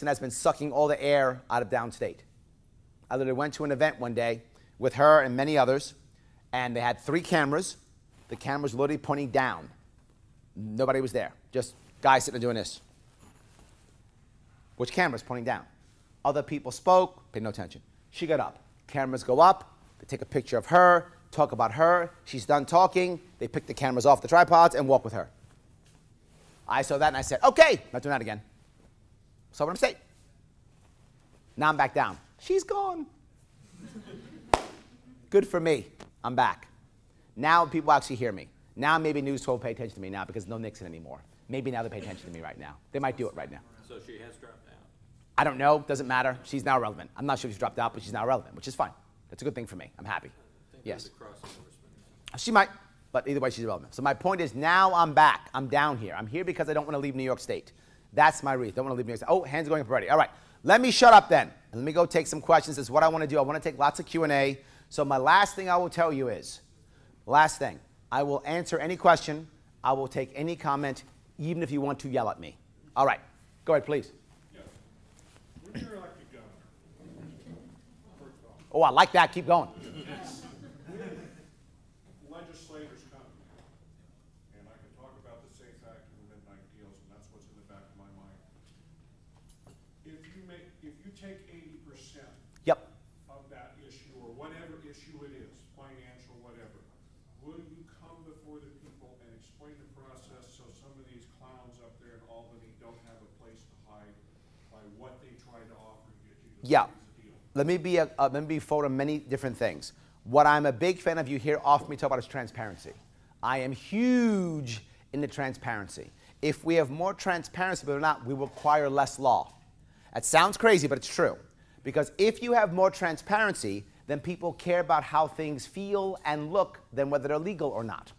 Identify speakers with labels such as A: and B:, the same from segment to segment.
A: and has been sucking all the air out of downstate. I literally went to an event one day with her and many others, and they had 3 cameras. The cameras were literally pointing down. Nobody was there. Just guys sitting there doing this. Which camera's pointing down? Other people spoke, paid no attention. She got up. Cameras go up. They take a picture of her, talk about her. She's done talking. They pick the cameras off the tripods and walk with her. I saw that and I said, okay, not doing that again. So what I'm saying. Now I'm back down. She's gone. Good for me. I'm back. Now people actually hear me. Now maybe News 12 will pay attention to me now because there's no Nixon anymore. Maybe now they pay attention to me right now. They might do it right now.
B: So she has dropped out.
A: I don't know. Doesn't matter. She's now relevant. I'm not sure if she's dropped out, but she's now relevant, which is fine. That's a good thing for me. I'm happy. Yes. She might, but either way, she's relevant. So my point is now I'm back. I'm down here. I'm here because I don't want to leave New York State. That's my reason. Don't want to leave New York State. Oh, hands are going up already. All right. Let me shut up then. And let me go take some questions. This is what I want to do. I want to take lots of Q&A. So my last thing I will tell you is, last thing, I will answer any question. I will take any comment, even if you want to yell at me. All right. Go ahead, please.
C: Yes. When you're elected governor,
A: Oh, I like that. Keep going.
C: legislators come, and I can talk about the SAFE Act and the midnight deals, and that's what's in the back of my mind. If you take 80%
A: Yep.
C: of that issue, or whatever issue it is, financial, whatever, will you come before the people and explain the process so some of these clowns up there in Albany don't have a place to hide by what they try to offer and get you to
A: Yeah.
C: deal?
A: Let me be forward on many different things. What I'm a big fan of you hear often me talk about is transparency. I am huge into transparency. If we have more transparency, believe it or not, we require less law. That sounds crazy, but it's true. Because if you have more transparency, then people care about how things feel and look than whether they're legal or not.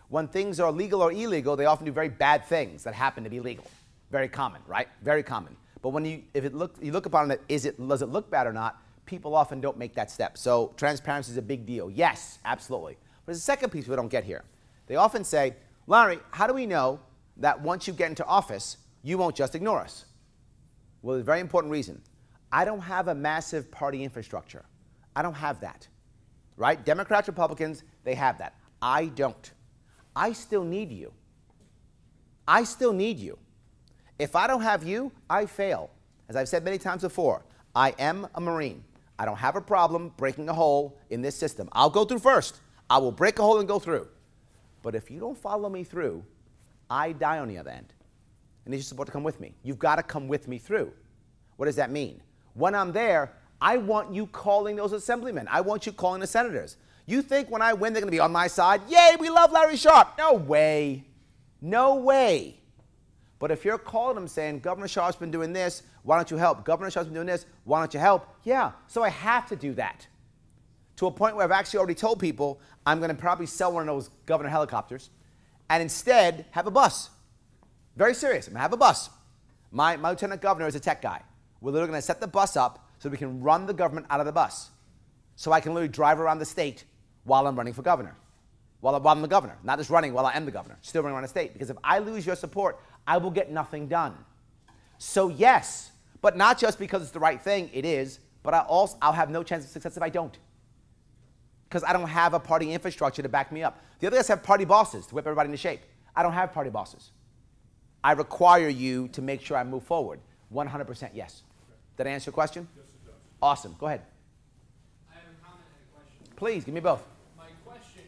A: When things are legal or illegal, they often do very bad things that happen to be legal. Very common, right? Very common. But when you look upon it, does it look bad or not? People often don't make that step. So transparency is a big deal. Yes, absolutely. But there's a second piece we don't get here. They often say, Larry, how do we know that once you get into office, you won't just ignore us? Well, there's a very important reason. I don't have a massive party infrastructure. I don't have that. Right? Democrats, Republicans, they have that. I don't. I still need you. I still need you. If I don't have you, I fail. As I've said many times before, I am a Marine. I don't have a problem breaking a hole in this system. I'll go through first. I will break a hole and go through. But if you don't follow me through, I die on the other end. And you're supposed to come with me. You've got to come with me through. What does that mean? When I'm there, I want you calling those assemblymen. I want you calling the senators. You think when I win, they're going to be on my side? Yay, we love Larry Sharpe. No way. No way. But if you're calling them saying, Governor Sharpe's been doing this, why don't you help? Governor Sharpe's been doing this, why don't you help? Yeah, so I have to do that. To a point where I've actually already told people I'm going to probably sell one of those governor helicopters and instead have a bus. Very serious. I'm going to have a bus. My lieutenant governor is a tech guy. We're literally going to set the bus up so we can run the government out of the bus. So I can literally drive around the state while I'm running for governor. While I'm the governor. Not just running while I am the governor. Still running around the state. Because if I lose your support, I will get nothing done. So yes, but not just because it's the right thing, it is, but I'll have no chance of success if I don't. Because I don't have a party infrastructure to back me up. The other guys have party bosses to whip everybody into shape. I don't have party bosses. I require you to make sure I move forward. 100% yes. Did I answer your question?
C: Yes, it does.
A: Awesome. Go ahead.
D: I have a comment and a question.
A: Please, give me both.
D: My question,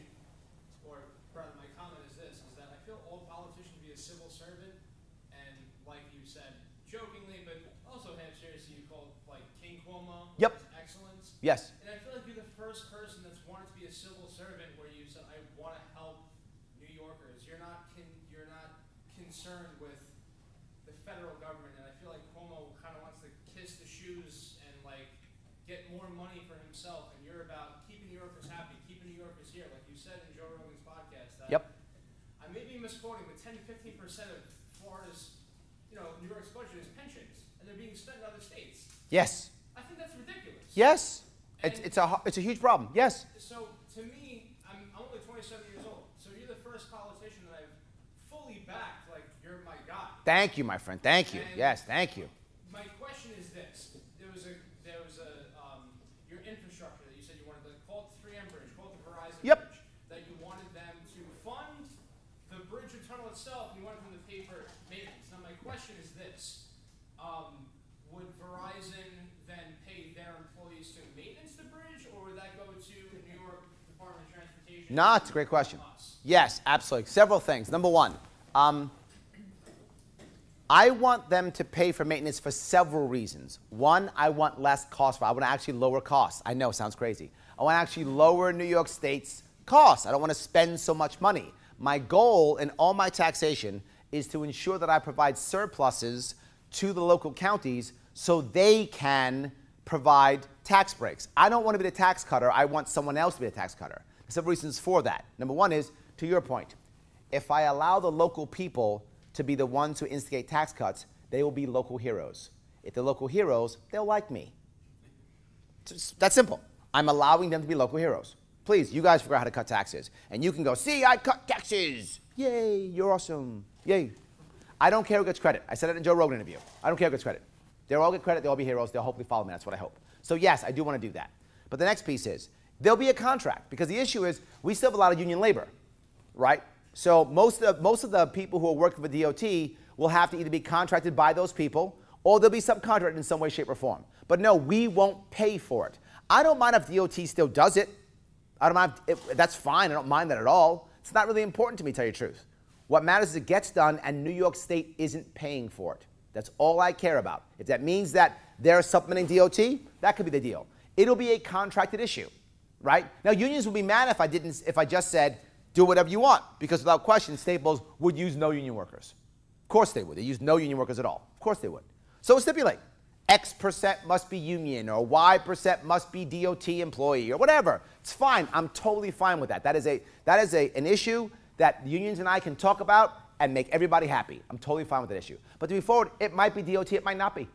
D: or rather my comment is this, is that I feel all politicians be a civil servant, and like you said, jokingly, but also half seriously, you called like King Cuomo
A: Yep.
D: his excellence.
A: Yes.
D: And I feel like you're the first person that's wanted to be a civil servant where you said, I want to help New Yorkers. You're not concerned with the federal government, and I feel like Cuomo kind of wants to kiss the shoes and like get more money for himself, and you're about keeping New Yorkers happy, keeping New Yorkers here, like you said in Joe Rogan's podcast. That
A: Yep.
D: I may be misquoting, but 10-15% of Florida's, New York's budget is pensions, and they're being spent in other states.
A: Yes.
D: I think that's ridiculous.
A: Yes.
D: And
A: It's a huge problem. Yes.
D: So to me, I'm only 27 years old, so you're the first politician that I've fully backed. Like you're my guy.
A: Thank you, my friend. Thank you.
D: And
A: Yes, thank you.
D: My question this. There was your infrastructure that you said you wanted to call it the 3M bridge, call it the Verizon bridge, that you wanted them to fund the bridge or tunnel itself, and you wanted them to pay for maintenance. Now my question is this. Would Verizon then pay their employees to maintenance the bridge, or would that go to New York Department of Transportation?
A: No, it's a great question. Yes, absolutely. Several things. Number one, I want them to pay for maintenance for several reasons. One, I want less cost. I want to actually lower costs. I know, it sounds crazy. I want to actually lower New York State's costs. I don't want to spend so much money. My goal in all my taxation is to ensure that I provide surpluses to the local counties so they can provide tax breaks. I don't want to be the tax cutter. I want someone else to be the tax cutter. There's several reasons for that. Number one is, to your point, if I allow the local people to be the ones who instigate tax cuts, they will be local heroes. If they're local heroes, they'll like me. That's simple. I'm allowing them to be local heroes. Please, you guys figure out how to cut taxes. And you can go, see, I cut taxes. Yay, you're awesome. Yay. I don't care who gets credit. I said it in Joe Rogan interview. I don't care who gets credit. They'll all get credit. They'll all be heroes. They'll hopefully follow me. That's what I hope. So yes, I do want to do that. But the next piece is, there'll be a contract. Because the issue is, we still have a lot of union labor, right? So most of the people who are working for DOT will have to either be contracted by those people, or they'll be subcontracted in some way, shape, or form. But no, we won't pay for it. I don't mind if DOT still does it. I don't mind that's fine. I don't mind that at all. It's not really important to me, to tell you the truth. What matters is it gets done and New York State isn't paying for it. That's all I care about. If that means that they're supplementing DOT, that could be the deal. It'll be a contracted issue, right? Now, unions would be mad if I just said, do whatever you want, because without question, Staples would use no union workers. Of course they would. They use no union workers at all. Of course they would. So stipulate, X% must be union, or Y% must be DOT employee, or whatever. It's fine. I'm totally fine with that. That is an issue that the unions and I can talk about and make everybody happy. I'm totally fine with that issue. But to be forward, it might be DOT, it might not be.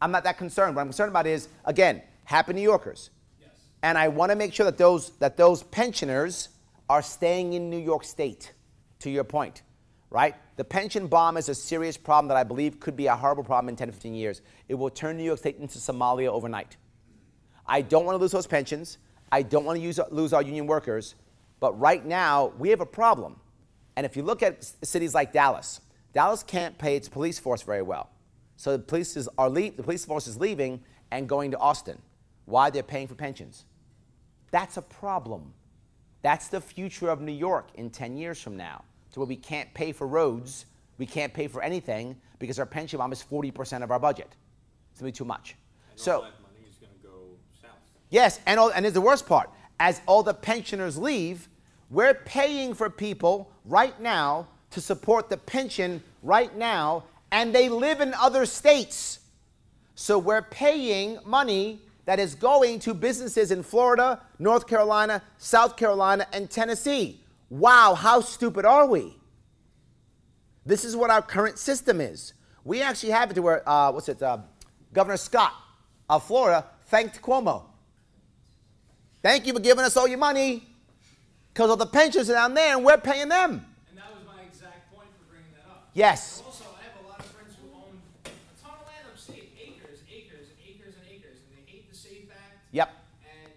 A: I'm not that concerned. What I'm concerned about is, again, happy New Yorkers. Yes. And I want to make sure that those pensioners are staying in New York State, to your point, right? The pension bomb is a serious problem that I believe could be a horrible problem in 10 to 15 years. It will turn New York State into Somalia overnight. I don't want to lose those pensions. I don't want to lose our union workers. But right now, we have a problem. And if you look at cities like Dallas, Dallas can't pay its police force very well. So the police force is leaving and going to Austin. Why? They're paying for pensions. That's a problem. That's the future of New York in 10 years from now, to where we can't pay for roads, we can't pay for anything because our pension bomb is 40% of our budget. It's going to be too much.
B: And all that money is going to go south.
A: Yes, and here's the worst part. As all the pensioners leave, we're paying for people right now to support the pension right now, and they live in other states. So we're paying money that is going to businesses in Florida, North Carolina, South Carolina, and Tennessee. Wow, how stupid are we? This is what our current system is. We actually have it to where, Governor Scott of Florida thanked Cuomo. Thank you for giving us all your money, because all the pensions are down there and we're paying them.
D: And that was my exact point for bringing that up.
A: Yes.
D: Also, I have a lot of friends who own a ton of land upstate, acres, and they hate the SAFE Act.
A: Yep.
D: And,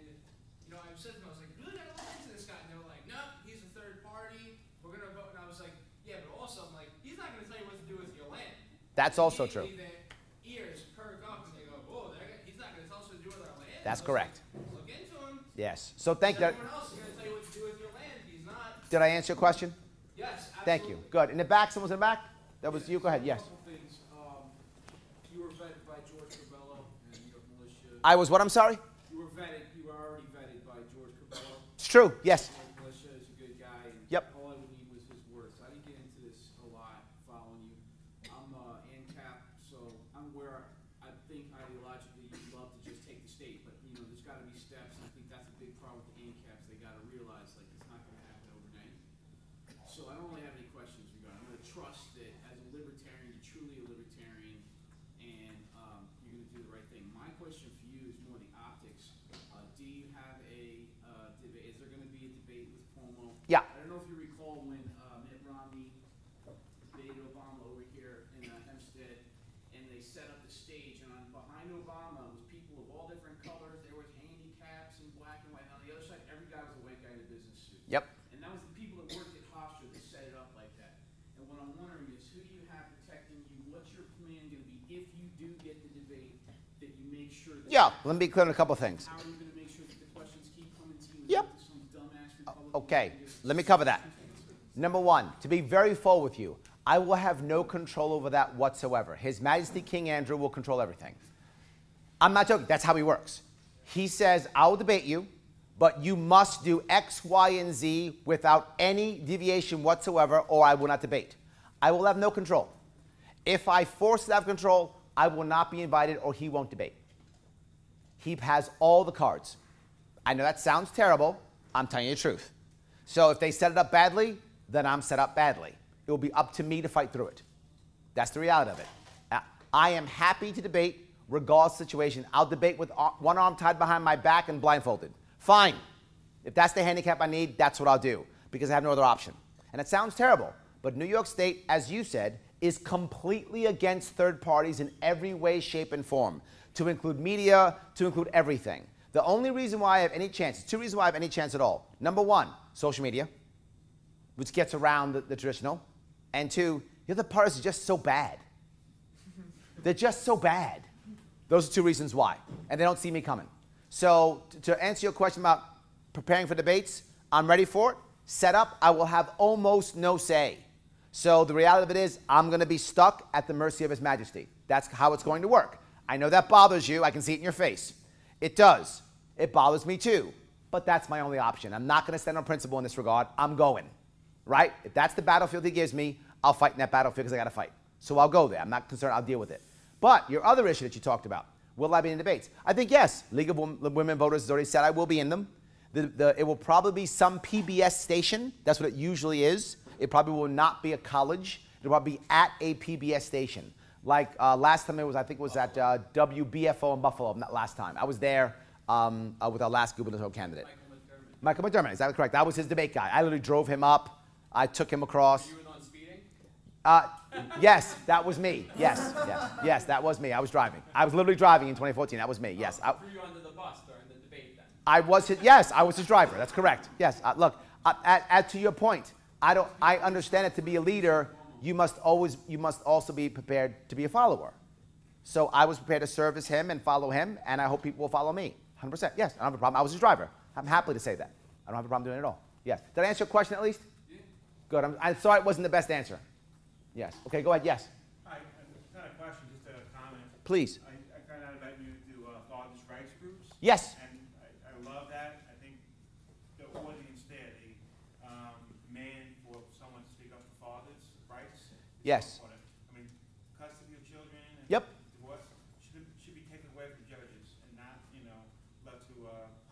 D: you know, I said to them, I was like, you really got to look into this guy. And they were like, no, he's a third party. We're going to vote. And I was like, yeah, but also, I'm like, he's not going to tell you what to do with your land.
A: That's also true.
D: Their ears perk up and they go, whoa, he's not going to tell us what to do with our land.
A: That's correct.
D: Look into him.
A: Yes. So thank you.
D: Everyone else is going to tell you what to do with your land. He's not.
A: Did I answer your question?
D: Yes, absolutely.
A: Thank you. Good. In the back, someone's in the back? That was you. Go ahead. Yes.
E: A couple things. You were vetted by George Corbello and New York Militia.
A: I was what? I'm sorry?
E: You were already vetted by George Corbello.
A: It's true. Yes.
E: New York Militia is a good guy. And
A: Yep.
E: all I would need was his word. So I didn't get into this a lot following you. I'm ANCAP, so I'm where I think ideologically you'd love to just take the state. But, you know, there's got to be steps. And I think that's a big problem with the ANCAPs. They got to realize, like, it's not going to happen overnight. So I don't really have any questions regarding. I'm going to trust that as a libertarian, you're truly a libertarian, and you're going to do the right thing. My question for you is more the optics. Do you have a debate? Is there going to be a debate with Cuomo?
A: Yeah.
E: I don't know if you recall when Mitt Romney debated Obama over here in Hempstead, and they set up the stage, and debate, that you make sure that.
A: Yeah, let me be clear on a couple of things.
E: How are you going to make sure that the questions keep coming to you?
A: Yep.
E: Not to some dumbass Republican
A: Okay,
E: who just-
A: let me cover that. Number one, to be very full with you, I will have no control over that whatsoever. His Majesty King Andrew will control everything. I'm not joking. That's how he works. He says, I will debate you, but you must do X, Y, and Z without any deviation whatsoever, or I will not debate. I will have no control. If I force to have control, I will not be invited or he won't debate. He has all the cards. I know that sounds terrible. I'm telling you the truth. So if they set it up badly, then I'm set up badly. It will be up to me to fight through it. That's the reality of it. I am happy to debate regardless of the situation. I'll debate with one arm tied behind my back and blindfolded. Fine. If that's the handicap I need, that's what I'll do because I have no other option. And it sounds terrible, but New York State, as you said, is completely against third parties in every way, shape, and form, to include media, to include everything. The only reason why I have any chance, two reasons why I have any chance at all. Number one, social media, which gets around the traditional. And two, the other parties are just so bad. They're just so bad. Those are two reasons why. And they don't see me coming. So to answer your question about preparing for debates, I'm ready for it. Set up, I will have almost no say. So the reality of it is I'm going to be stuck at the mercy of His Majesty. That's how it's going to work. I know that bothers you. I can see it in your face. It does. It bothers me too. But that's my only option. I'm not going to stand on principle in this regard. I'm going. Right? If that's the battlefield He gives me, I'll fight in that battlefield because I got to fight. So I'll go there. I'm not concerned. I'll deal with it. But your other issue that you talked about, will I be in debates? I think yes. League of Women Voters has already said I will be in them. It will probably be some PBS station. That's what it usually is. It probably will not be a college. It will probably be at a PBS station. Like last time I think it was at WBFO in Buffalo. Not last time. I was there with our last gubernatorial candidate. Michael McDermott, exactly correct. That was his debate guy. I literally drove him up. I took him across.
D: You were on speeding?
A: Yes, that was me. Yes, yes, that was me. I was driving. I was literally driving in 2014. That was me. Yes.
D: Threw you under the bus during the debate then?
A: I was his driver. That's correct. Yes. Look, to your point, I understand it to be a leader. You must also be prepared to be a follower. So I was prepared to serve as him and follow him, and I hope people will follow me. 100%. Yes, I don't have a problem. I was his driver. I'm happy to say that. I don't have a problem doing it at all. Yes. Did I answer your question at least?
E: Yeah.
A: Good. I'm sorry it wasn't the best answer. Yes. Okay, go ahead. Yes.
F: Hi, not a question, just a comment.
A: Please.
F: I found out about you through fathers' rights groups.
A: Yes.
F: And I love that. I think the audience there, they demand for someone to speak up for fathers' rights.
A: Yes.
F: I mean, custody of children and
A: Yep.
F: divorce should be taken away from judges and not, left to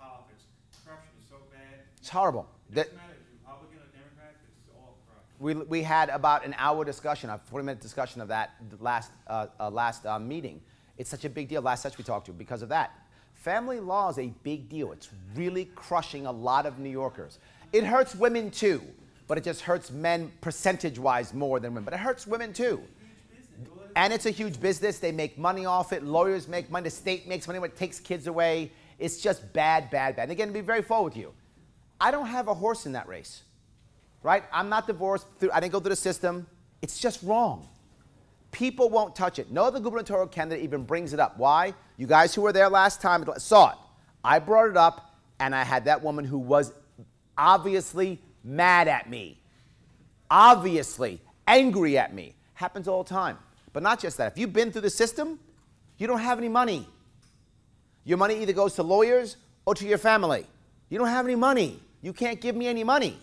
F: politics. Corruption is so bad.
A: It's horrible.
F: It doesn't matter if you're Republican or Democrat, it's all corrupt.
A: We had about an hour discussion, a 40-minute discussion of that last meeting. It's such a big deal. Last session we talked to because of that. Family law is a big deal. It's really crushing a lot of New Yorkers. It hurts women too, but it just hurts men percentage-wise more than women. But it hurts women too. And it's a huge business. They make money off it. Lawyers make money. The state makes money when it takes kids away. It's just bad, bad, bad. And again, to be very forward with you, I don't have a horse in that race. Right? I'm not divorced. I didn't go through the system. It's just wrong. People won't touch it. No other gubernatorial candidate even brings it up. Why? You guys who were there last time saw it. I brought it up, and I had that woman who was obviously mad at me. Obviously angry at me. Happens all the time. But not just that. If you've been through the system, you don't have any money. Your money either goes to lawyers or to your family. You don't have any money. You can't give me any money.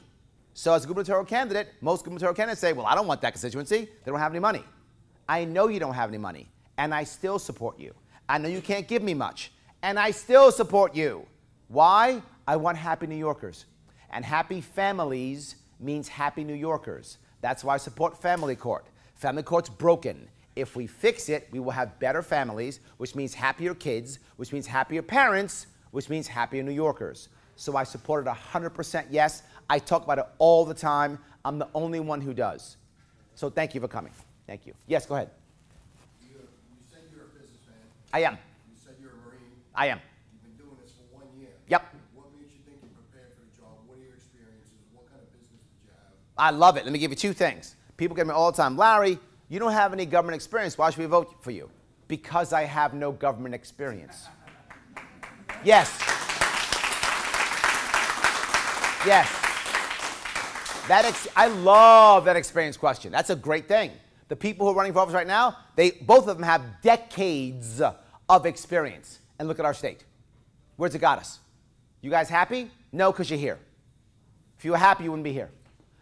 A: So as a gubernatorial candidate, most gubernatorial candidates say, well, I don't want that constituency. They don't have any money. I know you don't have any money, and I still support you. I know you can't give me much, and I still support you. Why? I want happy New Yorkers. And happy families means happy New Yorkers. That's why I support family court. Family court's broken. If we fix it, we will have better families, which means happier kids, which means happier parents, which means happier New Yorkers. So I support it 100% yes. I talk about it all the time. I'm the only one who does. So thank you for coming. Thank you. Yes, go ahead.
G: You said you're a businessman.
A: I am.
G: You said you're a Marine.
A: I am.
G: You've been doing this for 1 year.
A: Yep.
G: What made you think you prepared for the job? What are your experiences? What kind of business did you have?
A: I love it. Let me give you two things. People get me all the time. Larry, you don't have any government experience. Why should we vote for you? Because I have no government experience. Yes. Yes. I love that experience question. That's a great thing. The people who are running for office right now, both of them have decades of experience. And look at our state. Where's it got us? You guys happy? No, because you're here. If you were happy, you wouldn't be here.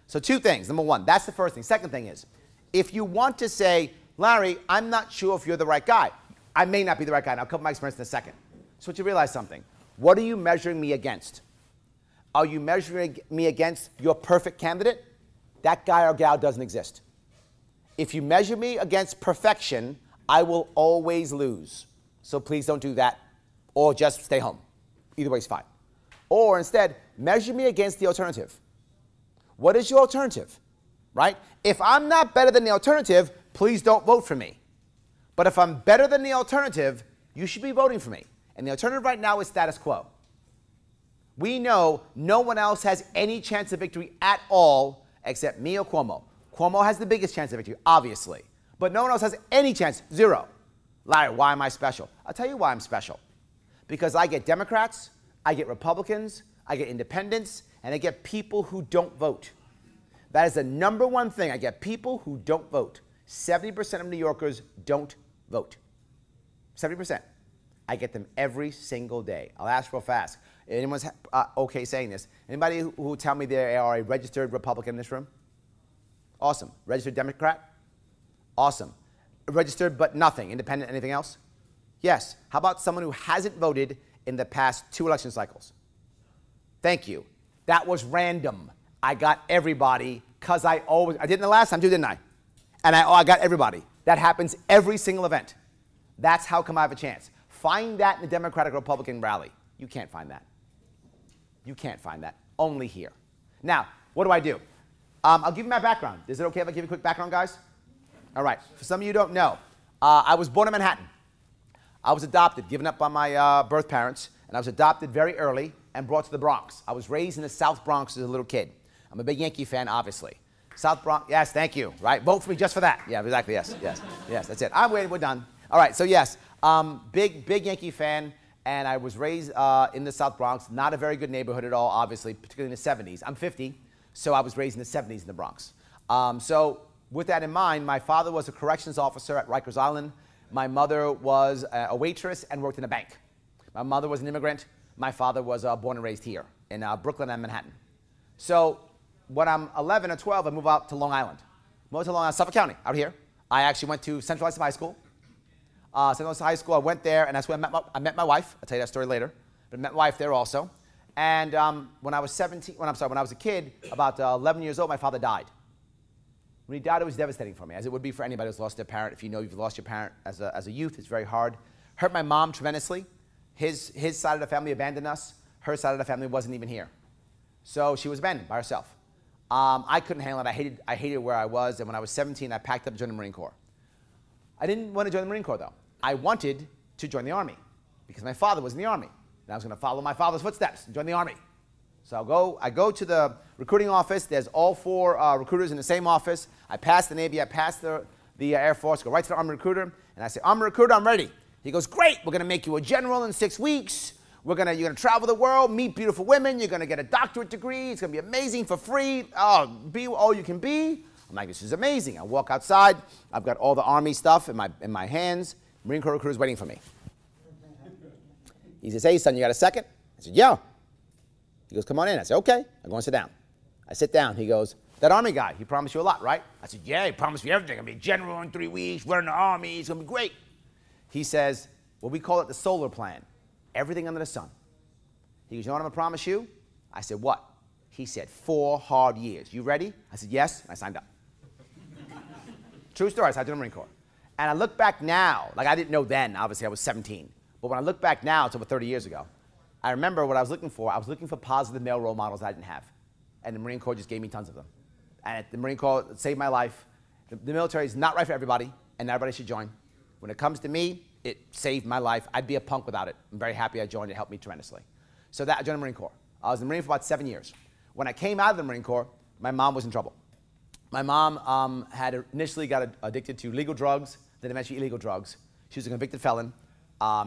A: So two things. Number one, that's the first thing. Second thing is, if you want to say, Larry, I'm not sure if you're the right guy. I may not be the right guy, and I'll cover my experience in a second. So you realize something. What are you measuring me against? Are you measuring me against your perfect candidate? That guy or gal doesn't exist. If you measure me against perfection, I will always lose. So please don't do that, or just stay home. Either way is fine. Or instead, measure me against the alternative. What is your alternative? Right? If I'm not better than the alternative, please don't vote for me. But if I'm better than the alternative, you should be voting for me. And the alternative right now is status quo. We know no one else has any chance of victory at all except me or Cuomo. Cuomo has the biggest chance of victory, obviously. But no one else has any chance, zero. Larry, why am I special? I'll tell you why I'm special. Because I get Democrats, I get Republicans, I get independents, and I get people who don't vote. That is the number one thing. I get people who don't vote. 70% of New Yorkers don't vote. 70%. I get them every single day. I'll ask real fast. Anyone's okay saying this? Anybody who will tell me they are a registered Republican in this room? Awesome. Registered Democrat? Awesome. Registered but nothing. Independent, anything else? Yes. How about someone who hasn't voted in the past 2 election cycles? Thank you. That was random. I got everybody because I did it the last time too, didn't I? And I got everybody. That happens every single event. That's how come I have a chance. Find that in the Democratic Republican rally. You can't find that. You can't find that. Only here. Now, what do? I'll give you my background. Is it okay if I give you a quick background, guys? All right. For some of you who don't know, I was born in Manhattan. I was adopted, given up by my birth parents, and I was adopted very early and brought to the Bronx. I was raised in the South Bronx as a little kid. I'm a big Yankee fan, obviously. South Bronx, yes, thank you, right? Vote for me just for that. Yeah, exactly, yes, that's it. I'm waiting, we're done. All right, so yes, big Yankee fan, and I was raised in the South Bronx, not a very good neighborhood at all, obviously, particularly in the 70s. I'm 50, so I was raised in the 70s in the Bronx. So with that in mind, my father was a corrections officer at Rikers Island. My mother was a waitress and worked in a bank. My mother was an immigrant. My father was born and raised here in Brooklyn and Manhattan. So when I'm 11 or 12, I move out to Long Island. Moved to Long Island, Suffolk County, out here. I actually went to Central High School. Central High School, I went there, and that's where I met my wife. I'll tell you that story later. But I met my wife there also. And when I was a kid, about 11 years old, my father died. When he died, it was devastating for me, as it would be for anybody who's lost their parent. If you know you've lost your parent as a youth, it's very hard. Hurt my mom tremendously. His side of the family abandoned us. Her side of the family wasn't even here. So she was abandoned by herself. I couldn't handle it. I hated where I was. And when I was 17, I packed up to join the Marine Corps. I didn't want to join the Marine Corps, though. I wanted to join the Army because my father was in the Army. And I was going to follow my father's footsteps and join the Army. So I go to the recruiting office. There's all 4 recruiters in the same office. I pass the Navy. I pass the Air Force. Go right to the Army recruiter. And I say, Army recruiter, I'm ready. He goes, great. We're going to make you a general in 6 weeks. You're going to travel the world, meet beautiful women. You're going to get a doctorate degree. It's going to be amazing for free. Oh, be all you can be. I'm like, this is amazing. I walk outside. I've got all the Army stuff in my hands. Marine Corps recruiter's waiting for me. He says, hey, son, you got a second? I said, yeah. He goes, come on in. I said, okay. I go and sit down. I sit down. He goes, that Army guy, he promised you a lot, right? I said, yeah, he promised me everything. I'm going to be a general in 3 weeks, run the Army. It's going to be great. He says, well, we call it the solar plan. Everything under the sun. He goes, you know what I'm going to promise you? I said, what? He said, 4 hard years. You ready? I said, yes. And I signed up. True story. I signed up to the Marine Corps. And I look back now, like I didn't know then, obviously I was 17. But when I look back now, it's over 30 years ago, I remember what I was looking for. I was looking for positive male role models I didn't have. And the Marine Corps just gave me tons of them. And the Marine Corps saved my life. The military is not right for everybody, and everybody should join. When it comes to me, it saved my life. I'd be a punk without it. I'm very happy I joined. It helped me tremendously. So I joined the Marine Corps. I was in the Marine for about 7 years. When I came out of the Marine Corps, my mom was in trouble. My mom had initially got addicted to legal drugs, then eventually illegal drugs. She was a convicted felon.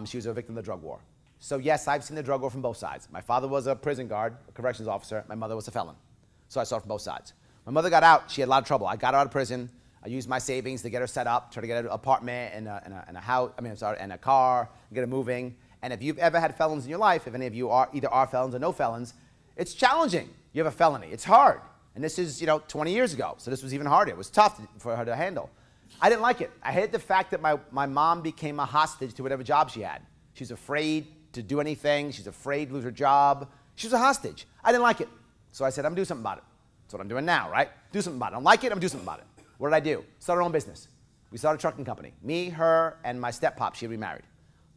A: She was a victim of the drug war. So yes, I've seen the drug war from both sides. My father was a prison guard, a corrections officer. My mother was a felon. So I saw it from both sides. My mother got out. She had a lot of trouble. I got her out of prison. I used my savings to get her set up, try to get an apartment and a house, and a car, get her moving. And if you've ever had felons in your life, if any of you either are felons or no felons, it's challenging. You have a felony. It's hard. And this is, 20 years ago. So this was even harder. It was tough for her to handle. I didn't like it. I hated the fact that my mom became a hostage to whatever job she had. She was afraid to do anything. She's afraid to lose her job. She was a hostage. I didn't like it. So I said, I'm going to do something about it. That's what I'm doing now, right? Do something about it. I don't like it. I'm going to do something about it. What did I do? Start our own business. We started a trucking company. Me, her, and my step-pop. She had remarried.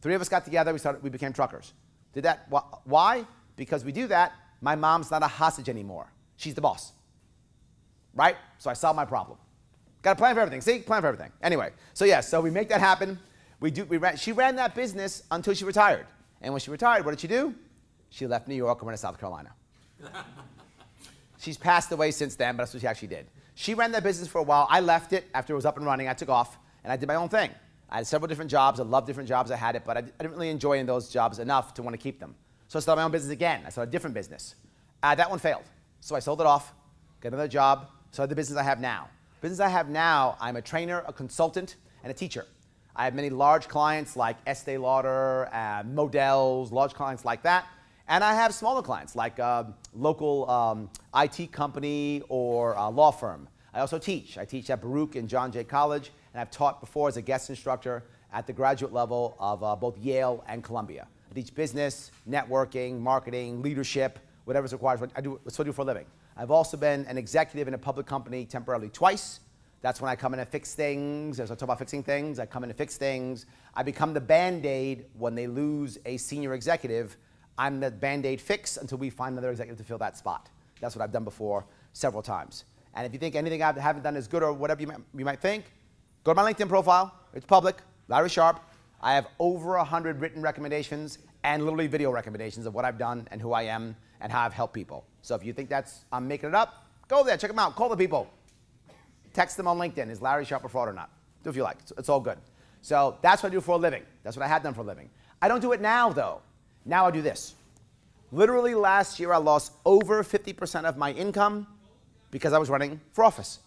A: 3 of us got together. We became truckers. Did that. Why? Because we do that. My mom's not a hostage anymore. She's the boss. Right? So I solved my problem. Got a plan for everything. See? Plan for everything. Anyway, so we make that happen. She ran that business until she retired. And when she retired, what did she do? She left New York and went to South Carolina. She's passed away since then, but that's what she actually did. She ran that business for a while. I left it after it was up and running. I took off, and I did my own thing. I had several different jobs. I loved different jobs. I had it, but I didn't really enjoy in those jobs enough to want to keep them. So I started my own business again. I started a different business. That one failed. So I sold it off, got another job, started the business I have now. Business I have now, I'm a trainer, a consultant, and a teacher. I have many large clients like Estee Lauder, Models, large clients like that. And I have smaller clients like local IT company or law firm. I also teach. I teach at Baruch and John Jay College, and I've taught before as a guest instructor at the graduate level of both Yale and Columbia. I teach business, networking, marketing, leadership, whatever's required. That's what I do for a living. I've also been an executive in a public company temporarily twice. That's when I come in and fix things. As I talk about fixing things, I come in and fix things. I become the Band-Aid when they lose a senior executive. I'm the Band-Aid fix until we find another executive to fill that spot. That's what I've done before several times. And if you think anything I haven't done is good or whatever you might think, go to my LinkedIn profile. It's public, Larry Sharpe. I have over 100 written recommendations and literally video recommendations of what I've done and who I am and how I've helped people. So if you think I'm making it up, go there, check them out, call the people. Text them on LinkedIn, is Larry Sharpe a fraud or not? Do if you like, it's all good. So that's what I do for a living. That's what I had done for a living. I don't do it now though. Now I do this. Literally last year I lost over 50% of my income because I was running for office.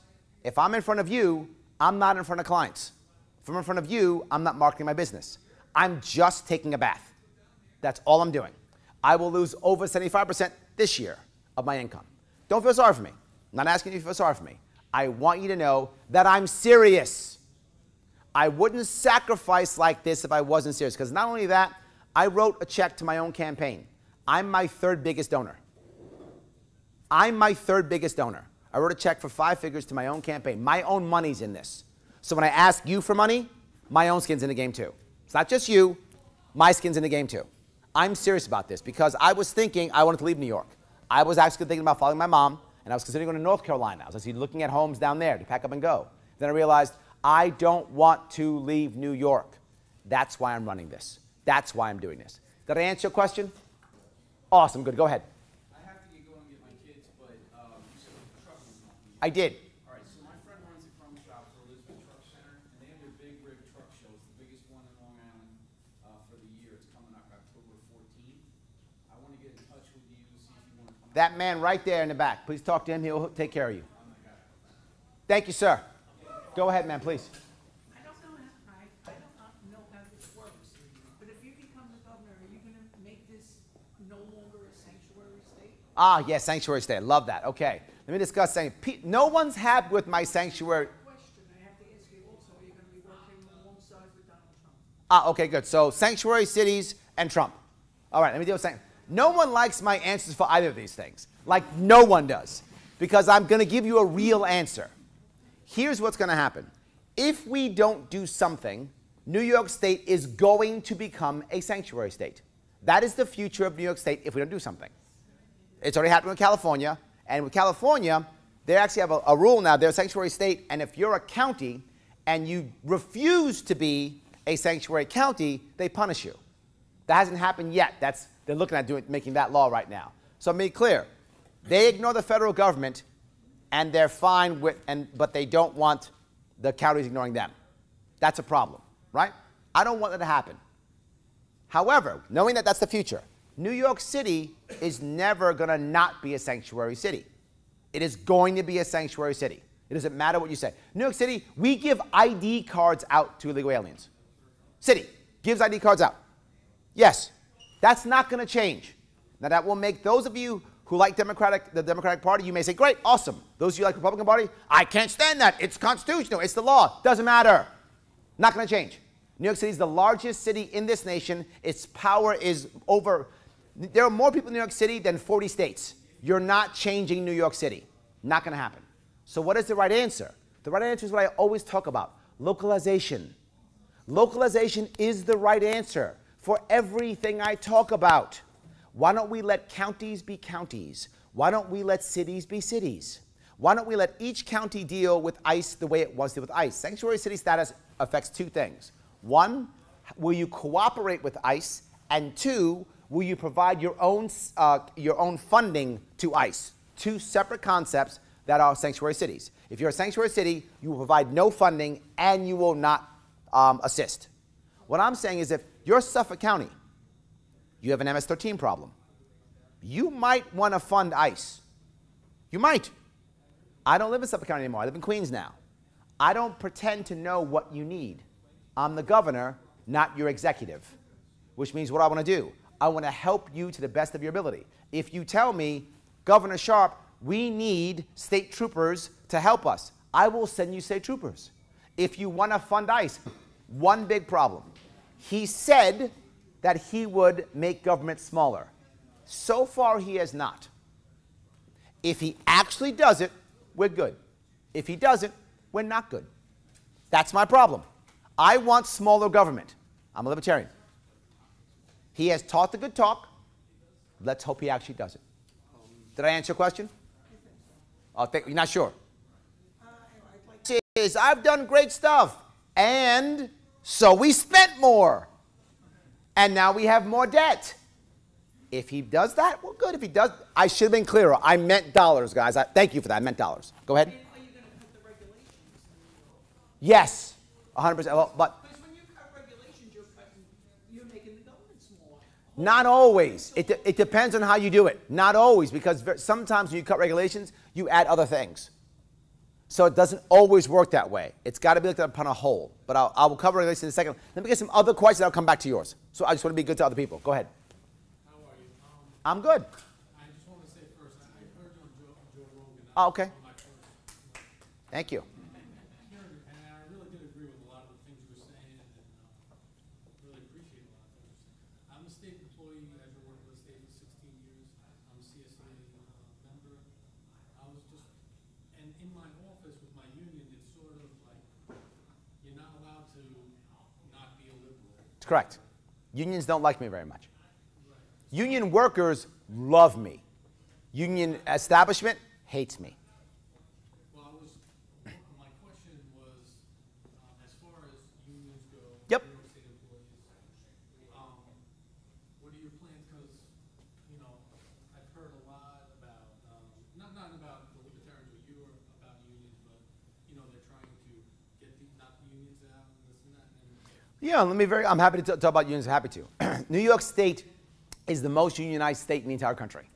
A: If I'm in front of you, I'm not in front of clients. If I'm in front of you, I'm not marketing my business. I'm just taking a bath. That's all I'm doing. I will lose over 75% this year of my income. Don't feel sorry for me. I'm not asking you to feel sorry for me. I want you to know that I'm serious. I wouldn't sacrifice like this if I wasn't serious, because not only that, I wrote a check to my own campaign. I'm my third biggest donor. I'm my third biggest donor. I wrote a check for 5 figures to my own campaign. My own money's in this. So when I ask you for money, my own skin's in the game too. It's not just you, my skin's in the game too. I'm serious about this because I was thinking I wanted to leave New York. I was actually thinking about following my mom, and I was considering going to North Carolina. I was actually looking at homes down there to pack up and go. Then I realized I don't want to leave New York. That's why I'm running this. That's why I'm doing this. Did I answer your question? Awesome, good, go ahead.
E: I have to get going and get my kids, but you said the trucking company.
A: I did.
E: All right, so my friend runs a crumb shop for Elizabeth Truck Center, and they have their big rig truck show. It's the biggest one in Long Island for the year. It's coming up October 14th. I want to get in touch with you, see if you want to come.
A: That man right there in the back. Please talk to him. He'll take care of you. Thank you, sir. Go ahead, man, please.
H: I don't know how this works, but if you become the governor, are you going to make this no longer a sanctuary state?
A: Ah, yes, sanctuary state. Love that. Okay. Let me discuss saying no one's happy with my sanctuary.
H: Question I have to ask you also, are you going to be working alongside with Donald Trump?
A: Ah, okay, good. So sanctuary cities and Trump. All right, let me deal with saying. No one likes my answers for either of these things. Like no one does. Because I'm going to give you a real answer. Here's what's going to happen. If we don't do something, New York State is going to become a sanctuary state. That is the future of New York State if we don't do something. It's already happened with California. And with California, they actually have a rule now. They're a sanctuary state. And if you're a county and you refuse to be a sanctuary county, they punish you. That hasn't happened yet. They're looking at making that law right now. So make it clear. They ignore the federal government, and they're fine with, but they don't want the counties ignoring them. That's a problem, right? I don't want that to happen. However, knowing that that's the future, New York City is never going to not be a sanctuary city. It is going to be a sanctuary city. It doesn't matter what you say. New York City, we give ID cards out to illegal aliens. City gives ID cards out. Yes, that's not going to change. Now that will make those of you who like the Democratic Party, you may say, great, awesome. Those of you who like the Republican Party, I can't stand that. It's constitutional. It's the law. Doesn't matter. Not going to change. New York City is the largest city in this nation. Its power is over. There are more people in New York City than 40 states. You're not changing New York City. Not going to happen. So what is the right answer? The right answer is what I always talk about, localization. Localization is the right answer for everything I talk about. Why don't we let counties be counties? Why don't we let cities be cities? Why don't we let each county deal with ICE the way it was deal with ICE? Sanctuary city status affects two things. One, will you cooperate with ICE? And two, will you provide your own funding to ICE? Two separate concepts that are sanctuary cities. If you're a sanctuary city, you will provide no funding and you will not assist. What I'm saying is if you're Suffolk County, you have an MS-13 problem, you might want to fund ICE. You might. I don't live in Suffolk County anymore. I live in Queens now. I don't pretend to know what you need. I'm the governor, not your executive, which means what I want to do. I want to help you to the best of your ability. If you tell me, Governor Sharpe, we need state troopers to help us, I will send you state troopers. If you want to fund ICE, one big problem. He said that he would make government smaller. So far, he has not. If he actually does it, we're good. If he doesn't, we're not good. That's my problem. I want smaller government. I'm a libertarian. He has taught the good talk. Let's hope he actually does it. Did I answer your question? Oh, you're not sure? I've done great stuff. And so we spent more. And now we have more debt. If he does that, well, good. If he does, I should have been clearer. I meant dollars, guys. Thank you for that. I meant dollars. Go ahead.
H: Are you going to cut the regulations?
A: Yes, 100%. Well, but
H: Because when you cut regulations, you're making the government smaller.
A: not always. It depends on how you do it. Not always, because sometimes when you cut regulations, you add other things. So it doesn't always work that way. It's got to be looked at upon a whole. But I will cover regulations in a second. Let me get some other questions. I'll come back to yours. So I just want to be good to other people. Go ahead.
I: How are you?
A: I'm good.
I: I just want to say first, I heard you on Joe Rogan.
A: Oh, okay.
I: On my first,
A: Thank you.
I: and I really did agree with a lot of the things you were saying, and really appreciate a lot of things you're saying. I'm a state employee. I've been working for the state for 16 years. I'm a CSA member. I was just, and in my office with my union, it's sort of like you're not allowed to not be a liberal.
A: It's correct. Unions don't like me very much. Union workers love me. Union establishment hates me.
I: Well, my question was, as far as unions go,
A: Yep.
I: New York State employees, what are your plans? Because, you know, I've heard a lot about, not about the libertarians or you or about unions, but, you know, they're trying to knock the unions out and this and that.
A: Yeah, I'm happy to talk about unions. Happy to. New York State is the most unionized state in the entire country,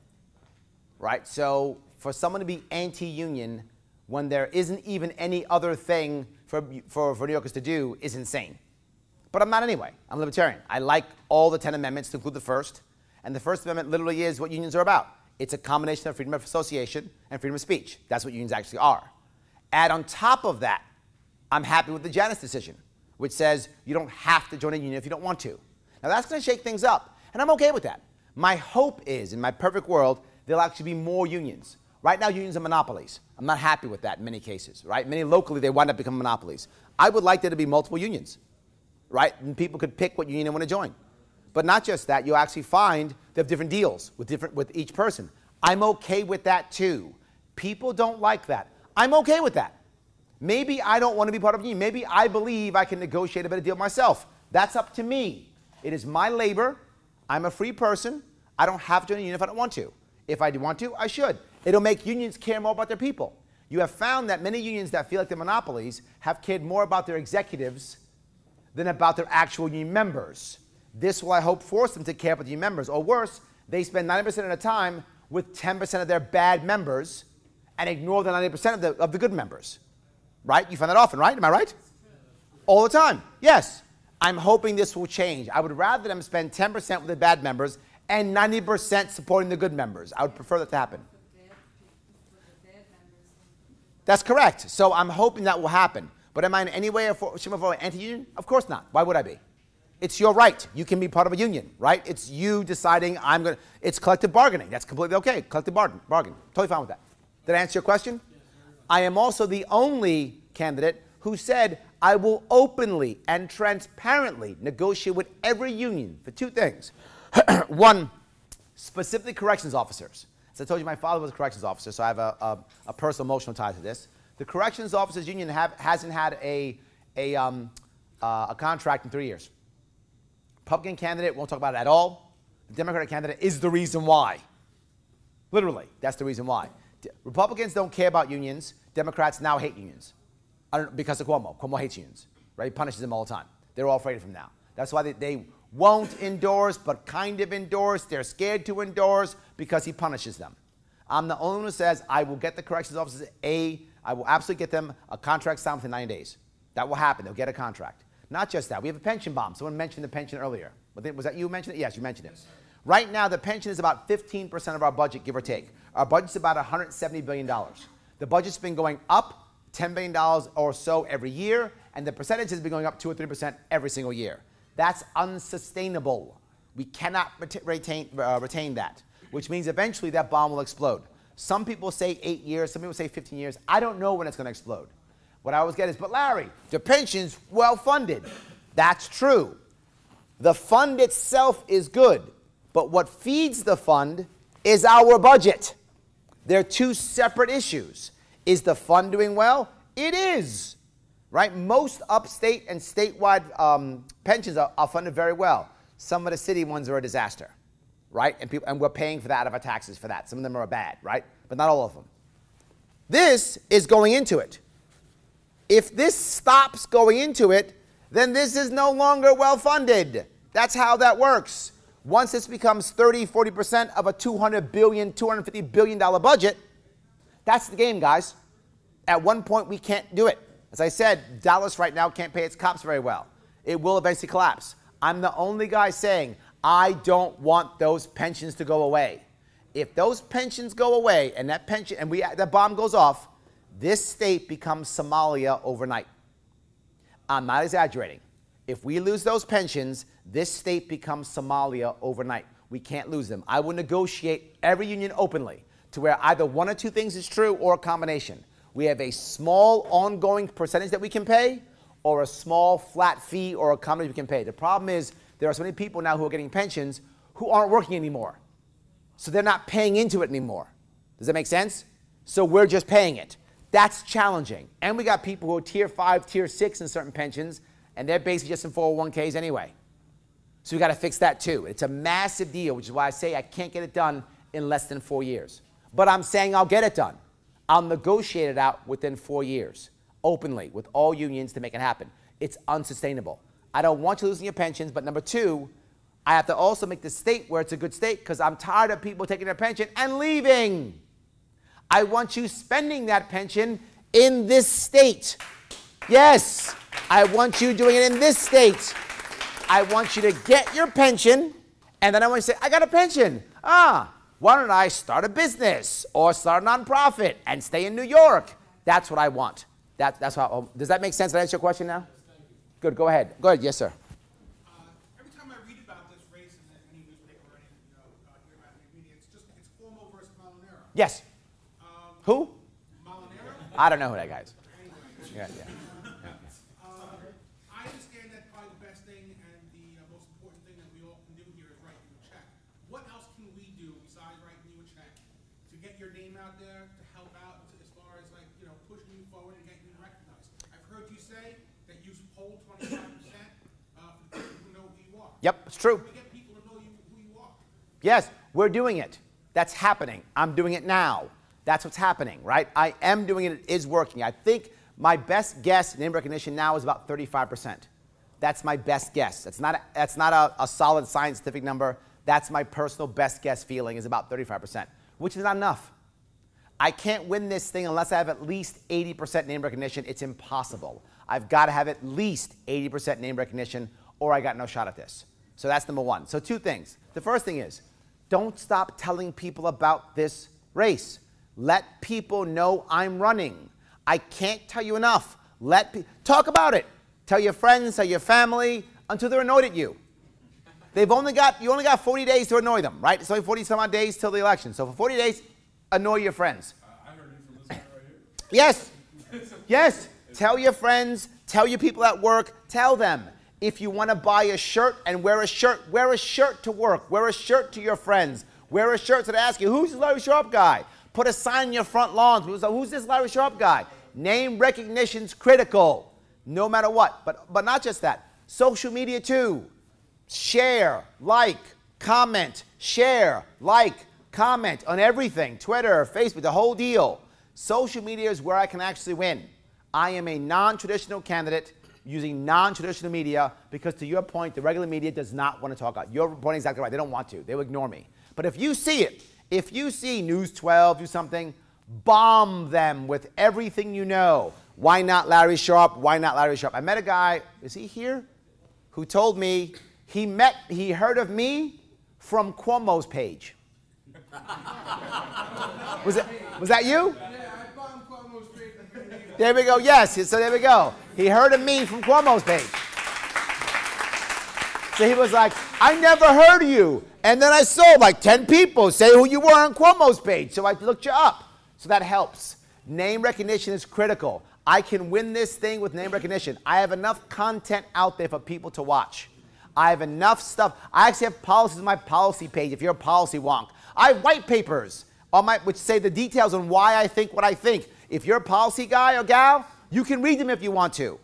A: right? So for someone to be anti-union when there isn't even any other thing for New Yorkers to do is insane. But I'm not anyway. I'm a libertarian. I like all the 10 amendments to include the first. And the First Amendment literally is what unions are about. It's a combination of freedom of association and freedom of speech. That's what unions actually are. Add on top of that, I'm happy with the Janus decision, which says you don't have to join a union if you don't want to. Now that's going to shake things up. And I'm okay with that. My hope is, in my perfect world, there'll actually be more unions. Right now, unions are monopolies. I'm not happy with that in many cases, right? Many locally, they wind up becoming monopolies. I would like there to be multiple unions, right? And people could pick what union they want to join. But not just that, you'll actually find they have different deals with each person. I'm okay with that too. People don't like that. I'm okay with that. Maybe I don't want to be part of a union. Maybe I believe I can negotiate a better deal myself. That's up to me. It is my labor. I'm a free person. I don't have to join a union if I don't want to. If I do want to, I should. It'll make unions care more about their people. You have found that many unions that feel like they're monopolies have cared more about their executives than about their actual union members. This will, I hope, force them to care about the union members. Or worse, they spend 90% of their time with 10% of their bad members and ignore the 90% of the good members. Right? You find that often, right? Am I right? All the time. Yes. I'm hoping this will change. I would rather them spend 10% with the bad members and 90% supporting the good members. I would prefer that to happen. That's correct. So I'm hoping that will happen. But am I in any way anti-union? Of course not. Why would I be? It's your right. You can be part of a union, right? It's you deciding it's collective bargaining. That's completely okay. Collective bargain. Totally fine with that. Did I answer your question? I am also the only candidate who said I will openly and transparently negotiate with every union for two things. One, specifically corrections officers. As I told you, my father was a corrections officer, so I have a personal emotional tie to this. The corrections officers union hasn't had a contract in 3 years. Republican candidate won't talk about it at all. The Democratic candidate is the reason why. Literally, that's the reason why. Republicans don't care about unions. Democrats now hate unions. Because of Cuomo. Cuomo hates unions. Right? He punishes them all the time. They're all afraid of him now. That's why they won't endorse, but kind of endorse. They're scared to endorse because he punishes them. I'm the only one who says I will get the corrections officers I will absolutely get them a contract signed within 90 days. That will happen. They'll get a contract. Not just that. We have a pension bomb. Someone mentioned the pension earlier. Was that you who mentioned it? Yes, you mentioned it. Right now, the pension is about 15% of our budget, give or take. Our budget's about $170 billion. The budget's been going up $10 billion or so every year, and the percentage has been going up 2 or 3% every single year. That's unsustainable. We cannot retain that, which means eventually that bomb will explode. Some people say 8 years, some people say 15 years. I don't know when it's going to explode. What I always get is, but Larry, the pension's well-funded. That's true. The fund itself is good, but what feeds the fund is our budget. They're two separate issues. Is the fund doing well? It is. Right? Most upstate and statewide pensions are funded very well. Some of the city ones are a disaster. Right? And we're paying for that out of our taxes for that. Some of them are bad, right? But not all of them. This is going into it. If this stops going into it, then this is no longer well-funded. That's how that works. Once this becomes 30, 40% of a $200 billion, $250 billion budget, that's the game, guys. At one point, we can't do it. As I said, Dallas right now can't pay its cops very well. It will eventually collapse. I'm the only guy saying, I don't want those pensions to go away. If those pensions go away and that pension that bomb goes off, this state becomes Somalia overnight. I'm not exaggerating. If we lose those pensions, this state becomes Somalia overnight. We can't lose them. I will negotiate every union openly to where either one or two things is true or a combination. We have a small ongoing percentage that we can pay or a small flat fee or a combination we can pay. The problem is there are so many people now who are getting pensions who aren't working anymore. So they're not paying into it anymore. Does that make sense? So we're just paying it. That's challenging. And we got people who are tier 5, tier 6 in certain pensions, and they're basically just in 401ks anyway. So we got to fix that too. It's a massive deal, which is why I say I can't get it done in less than 4 years. But I'm saying I'll get it done. I'll negotiate it out within 4 years, openly, with all unions to make it happen. It's unsustainable. I don't want you losing your pensions, but number two, I have to also make the state where it's a good state because I'm tired of people taking their pension and leaving. I want you spending that pension in this state. Yes, I want you doing it in this state. I want you to get your pension, and then I want you to say, I got a pension. Why don't I start a business or start a nonprofit and stay in New York? That's what I want. That's how. Does that make sense? Did I answer your question now? Good, go ahead. Go ahead, yes, sir.
E: Every time I read about this race in any newspaper or any, hear about it in the media, it's Cuomo versus Molinaro.
A: Yes. Who?
E: Molinaro?
A: I don't know who that guy is. Yeah.
E: I understand that probably the best thing and the most important thing that we all can do here is write you a check. What else can we do besides writing you a check to get your name out there, to help out as far as pushing you forward and getting you recognized? I've heard you say that you poll 25% for the people who know who you are.
A: Yep, it's true.
E: To get people to know who you are.
A: Yes, we're doing it. That's happening. I'm doing it now. That's what's happening, right? I am doing it. It is working. I think my best guess name recognition now is about 35%. That's my best guess. That's not a solid scientific number. That's my personal best guess feeling is about 35%, which is not enough. I can't win this thing unless I have at least 80% name recognition. It's impossible. I've got to have at least 80% name recognition or I got no shot at this. So that's number one. So two things. The first thing is, don't stop telling people about this race. Let people know I'm running. I can't tell you enough. Talk about it. Tell your friends, tell your family, until they're annoyed at you. You only got 40 days to annoy them, right? It's only 40 some odd days till the election. So for 40 days, annoy your friends.
C: I heard you from this guy right here.
A: Yes. Yes. Tell your friends, tell your people at work, tell them. If you want to buy a shirt and wear a shirt to work. Wear a shirt to your friends. Wear a shirt so they ask you, who's this Larry Sharpe guy? Put a sign in your front lawn. Who's this Larry Sharpe guy? Name recognition's critical, no matter what. But not just that. Social media too. Share, like, comment. Share, like, comment on everything. Twitter, Facebook, the whole deal. Social media is where I can actually win. I am a non-traditional candidate using non-traditional media because, to your point, the regular media does not want to talk about. Your point is exactly right. They don't want to. They will ignore me. But if you see it, if you see News 12 do something, bomb them with everything you know. Why not Larry Sharpe? Why not Larry Sharpe? I met a guy, is he here? Who told me he heard of me from Cuomo's page. Was that you? There we go. Yes. So there we go. He heard of me from Cuomo's page. So he was like, I never heard of you. And then I saw like 10 people say who you were on Cuomo's page. So I looked you up. So that helps. Name recognition is critical. I can win this thing with name recognition. I have enough content out there for people to watch. I have enough stuff. I actually have policies on my policy page if you're a policy wonk. I have white papers on which say the details on why I think what I think. If you're a policy guy or gal, you can read them if you want to.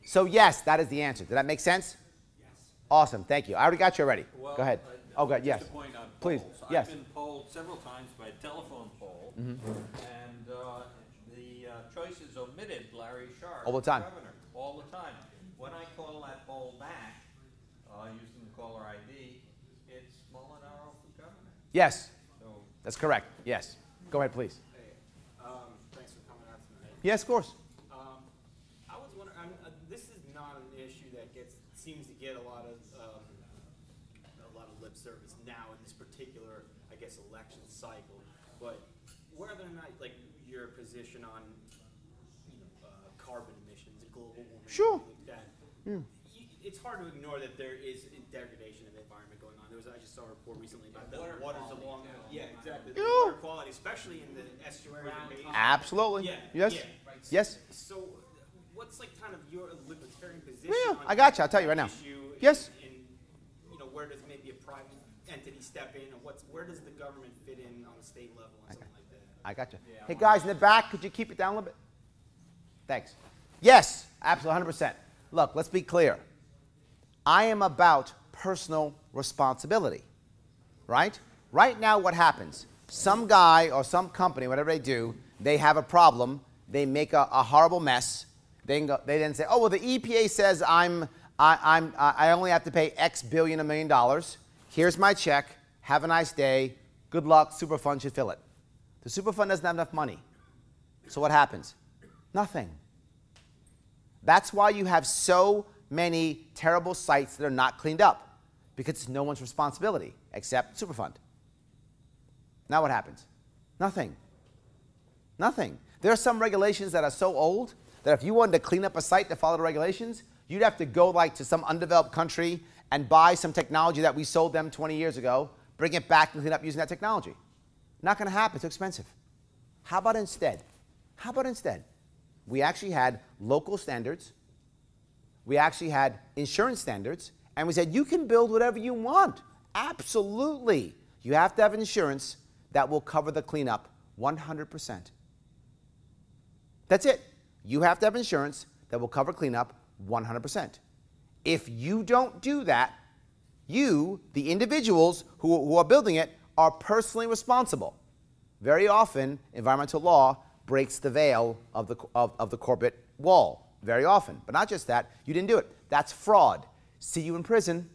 A: So yes, that is the answer. Did that make sense?
B: Yes.
A: Awesome. Thank you. I already got you already.
B: Well,
A: go ahead. Oh, good. Yes.
B: Just a point on
A: Please.
B: polls.
A: Yes.
B: I've been polled several times by telephone poll, and the choice is omitted Larry Sharpe.
A: All the time.
B: Governor, all the time. When I call that poll back, using the caller ID, it's Molinaro for governor.
A: Yes.
B: So
A: That's correct. Yes. Go ahead, please.
J: Hey, thanks for coming out tonight.
A: Yes, of course.
J: I was wondering, this is not an issue that seems to get a lot of lip service now in this particular, I guess, election cycle. But whether or not, like, your position on, carbon emissions and global warming,
A: Sure.
J: like that, it's hard to ignore that there is a degradation of the environment going on. I just saw a report recently about the waters along, exactly, the
A: Yeah.
J: water quality, especially in the estuary and basin.
A: Absolutely.
J: Yeah.
A: Yes.
J: Yeah.
A: Yes.
J: So, what's like kind of your libertarian position?
A: Yeah,
J: on
A: I got you. I'll tell you right
J: that
A: now.
J: issue
A: Yes.
J: And where does maybe a private entity step in, and where does the government fit in on the state level and something like that?
A: I got you. Hey, guys in the back, could you keep it down a little bit? Thanks. Yes, absolutely, 100%. Look, let's be clear. I am about personal responsibility, right? Right now, what happens? Some guy or some company, whatever they do, they have a problem. They make a horrible mess. They then say, oh, well, the EPA says I only have to pay X billion, $1 million. Here's my check. Have a nice day. Good luck. Superfund should fill it. The Superfund doesn't have enough money. So what happens? Nothing. That's why you have so many terrible sites that are not cleaned up, because it's no one's responsibility except Superfund. Now what happens? Nothing. Nothing. There are some regulations that are so old that if you wanted to clean up a site to follow the regulations, you'd have to go like to some undeveloped country and buy some technology that we sold them 20 years ago, bring it back and clean up using that technology. Not going to happen. It's too expensive. How about instead? How about instead? We actually had local standards. We actually had insurance standards. And we said, you can build whatever you want. Absolutely. You have to have insurance that will cover the cleanup 100%. That's it. You have to have insurance that will cover cleanup 100%. If you don't do that, you, the individuals who are building it, are personally responsible. Very often, environmental law breaks the veil of the corporate wall. Very often. But not just that, you didn't do it. That's fraud. See you in prison.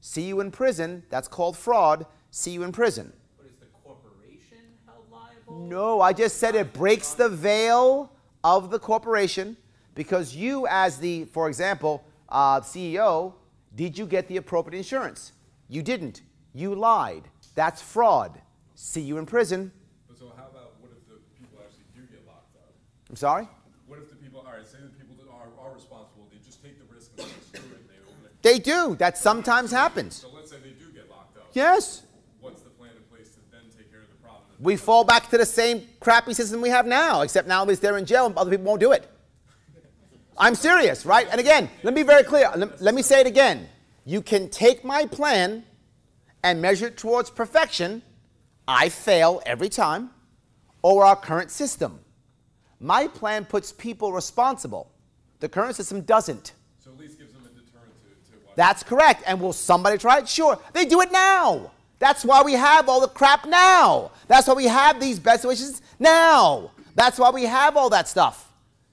A: See you in prison. That's called fraud. See you in prison.
J: But is the corporation held liable?
A: No, I just said it breaks the veil of the corporation because you, as the, for example, CEO, did you get the appropriate insurance? You didn't. You lied. That's fraud. See you in prison.
K: So how about what if the people actually do get locked up?
A: I'm sorry?
K: What if the people, all right, say the people that are responsible, they just take the risk and they screw it and they open it.
A: They do. That sometimes happens.
K: So let's say they do get locked up.
A: Yes.
K: What's the plan in place to then take care of the problem?
A: We fall back to the same crappy system we have now, except now at least they're in jail and other people won't do it. I'm serious, right? And again, let me be very clear. Let me say it again. You can take my plan and measure it towards perfection. I fail every time. Or our current system. My plan puts people responsible. The current system doesn't.
K: So at least gives them a deterrent to watch.
A: That's correct. And will somebody try it? Sure. They do it now. That's why we have all the crap now. That's why we have these best wishes now. That's why we have all that stuff.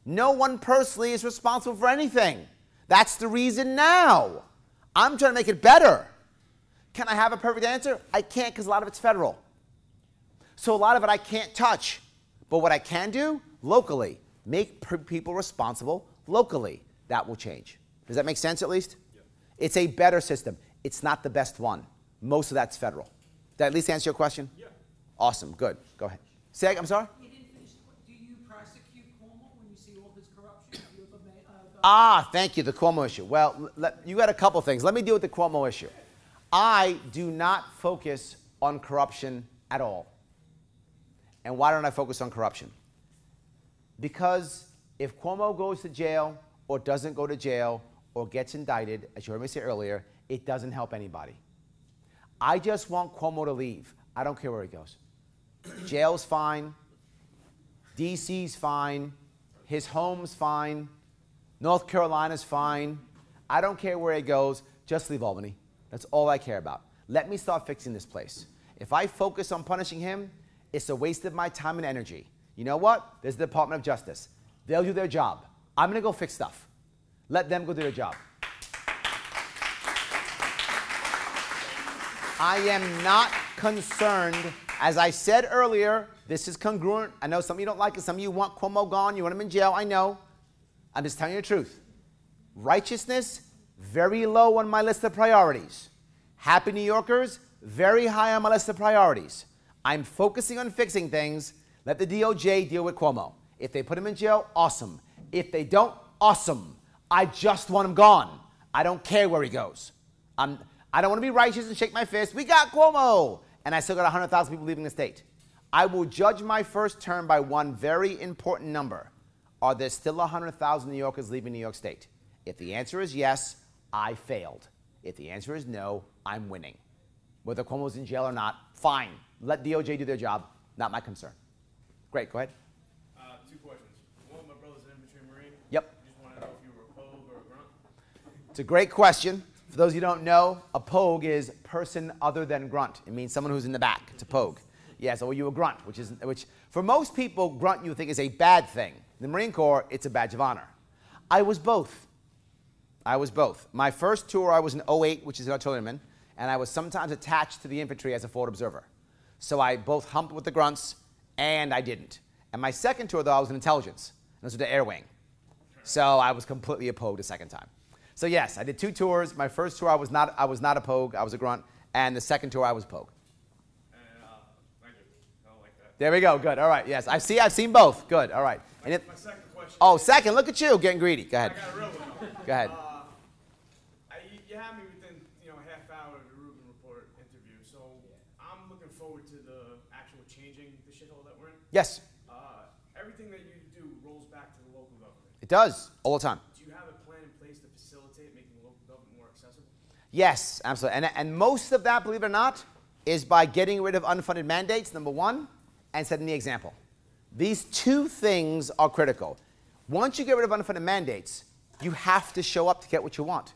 A: No one personally is responsible for anything. That's the reason now. I'm trying to make it better. Can I have a perfect answer? I can't because a lot of it's federal. So a lot of it I can't touch. But what I can do, locally, make people responsible locally. That will change. Does that make sense at least?
K: Yeah.
A: It's a better system. It's not the best one. Most of that's federal. Did that at least answer your question?
K: Yeah.
A: Awesome. Good. Go ahead. Say, I'm sorry?
H: You didn't finish. Do you prosecute Cuomo when you see all this corruption? Do you ever
A: Thank you. The Cuomo issue. Well, you got a couple things. Let me deal with the Cuomo issue. I do not focus on corruption at all. And why don't I focus on corruption? Because if Cuomo goes to jail or doesn't go to jail or gets indicted, as you heard me say earlier, it doesn't help anybody. I just want Cuomo to leave. I don't care where he goes. Jail's fine. DC's fine. His home's fine. North Carolina's fine. I don't care where he goes. Just leave Albany. That's all I care about. Let me start fixing this place. If I focus on punishing him, it's a waste of my time and energy. You know what? There's the Department of Justice. They'll do their job. I'm going to go fix stuff. Let them go do their job. I am not concerned. As I said earlier, this is congruent. I know some of you don't like it. Some of you want Cuomo gone. You want him in jail. I know. I'm just telling you the truth. Righteousness, very low on my list of priorities. Happy New Yorkers, very high on my list of priorities. I'm focusing on fixing things. Let the DOJ deal with Cuomo. If they put him in jail, awesome. If they don't, awesome. I just want him gone. I don't care where he goes. I don't want to be righteous and shake my fist. We got Cuomo. And I still got 100,000 people leaving the state. I will judge my first term by one very important number. Are there still 100,000 New Yorkers leaving New York State? If the answer is yes, I failed. If the answer is no, I'm winning. Whether Cuomo's in jail or not, fine. Let DOJ do their job. Not my concern. Great, go ahead.
E: Two questions. One, my brother's an infantry Marine.
A: Yep.
E: Just want to know if you were a pogue or a grunt.
A: It's a great question. For those of you who don't know, a pogue is person other than grunt. It means someone who's in the back. It's a pogue. Yeah, so you a grunt, which for most people, grunt you think is a bad thing. In the Marine Corps, it's a badge of honor. I was both. I was both. My first tour, I was an 08, which is an artilleryman, and I was sometimes attached to the infantry as a forward observer. So I both humped with the grunts, and I didn't. And my second tour, though, I was in intelligence. And this was the air wing. So I was completely a pogue the second time. So yes, I did 2 tours. My first tour, I was not a pogue. I was a grunt. And the second tour, I was pogue.
F: Thank you. I don't like that.
A: There we go. Good. All right. Yes, I've seen both. Good. All right. And
F: My second question.
A: oh, second. Look at you getting greedy. Go ahead.
F: I got a real one.
A: Go ahead.
E: You had me within a half hour of the Rubin Report interview, so I'm looking forward to the actual changing the shithole that we're in.
A: Yes,
E: Everything that you do rolls back to the local government.
A: it does all the time.
E: Do you have a plan in place to facilitate making the local government more accessible?
A: Yes, absolutely. And most of that, believe it or not, is by getting rid of unfunded mandates, number one, and setting the example. These 2 things are critical. Once you get rid of unfunded mandates, you have to show up to get what you want.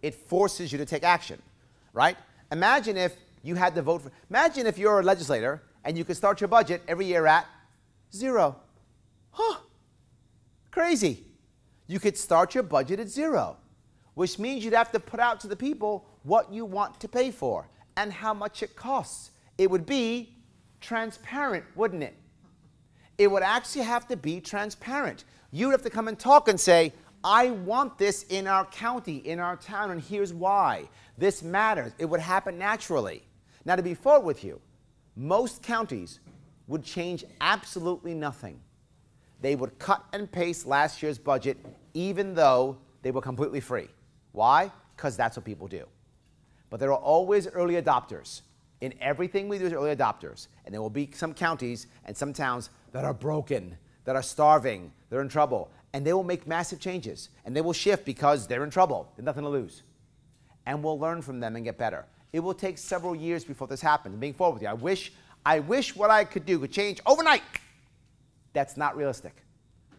A: It forces you to take action, right? Imagine if you had to vote for, imagine if you're a legislator and you could start your budget every year at 0. Huh, crazy. You could start your budget at zero, which means you'd have to put out to the people what you want to pay for and how much it costs. It would be transparent, wouldn't it? It would actually have to be transparent. You'd have to come and talk and say, I want this in our county, in our town, and here's why. This matters. It would happen naturally. Now, to be forward with you, most counties would change absolutely nothing. They would cut and paste last year's budget even though they were completely free. Why? Because that's what people do. But there are always early adopters. In everything we do is early adopters. And there will be some counties and some towns that are broken, that are starving, they're in trouble. And they will make massive changes. And they will shift because they're in trouble. There's nothing to lose. And we'll learn from them and get better. It will take several years before this happens. Being forward with you, I wish what I could do could change overnight. That's not realistic.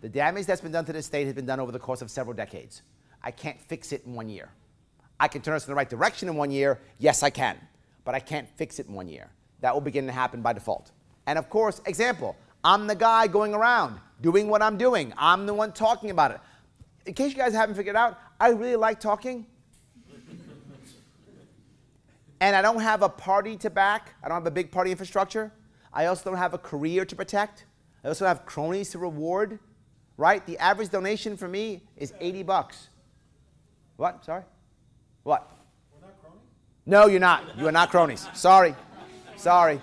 A: The damage that's been done to this state has been done over the course of several decades. I can't fix it in 1 year. I can turn us in the right direction in 1 year. Yes, I can. But I can't fix it in 1 year. That will begin to happen by default. And of course, example, I'm the guy going around doing what I'm doing. I'm the one talking about it. In case you guys haven't figured out, I really like talking. And I don't have a party to back. I don't have a big party infrastructure. I also don't have a career to protect. I also have cronies to reward. Right? The average donation for me is $80. What? Sorry? What?
C: We're not cronies?
A: No, you're not. You are not cronies. Sorry. Sorry.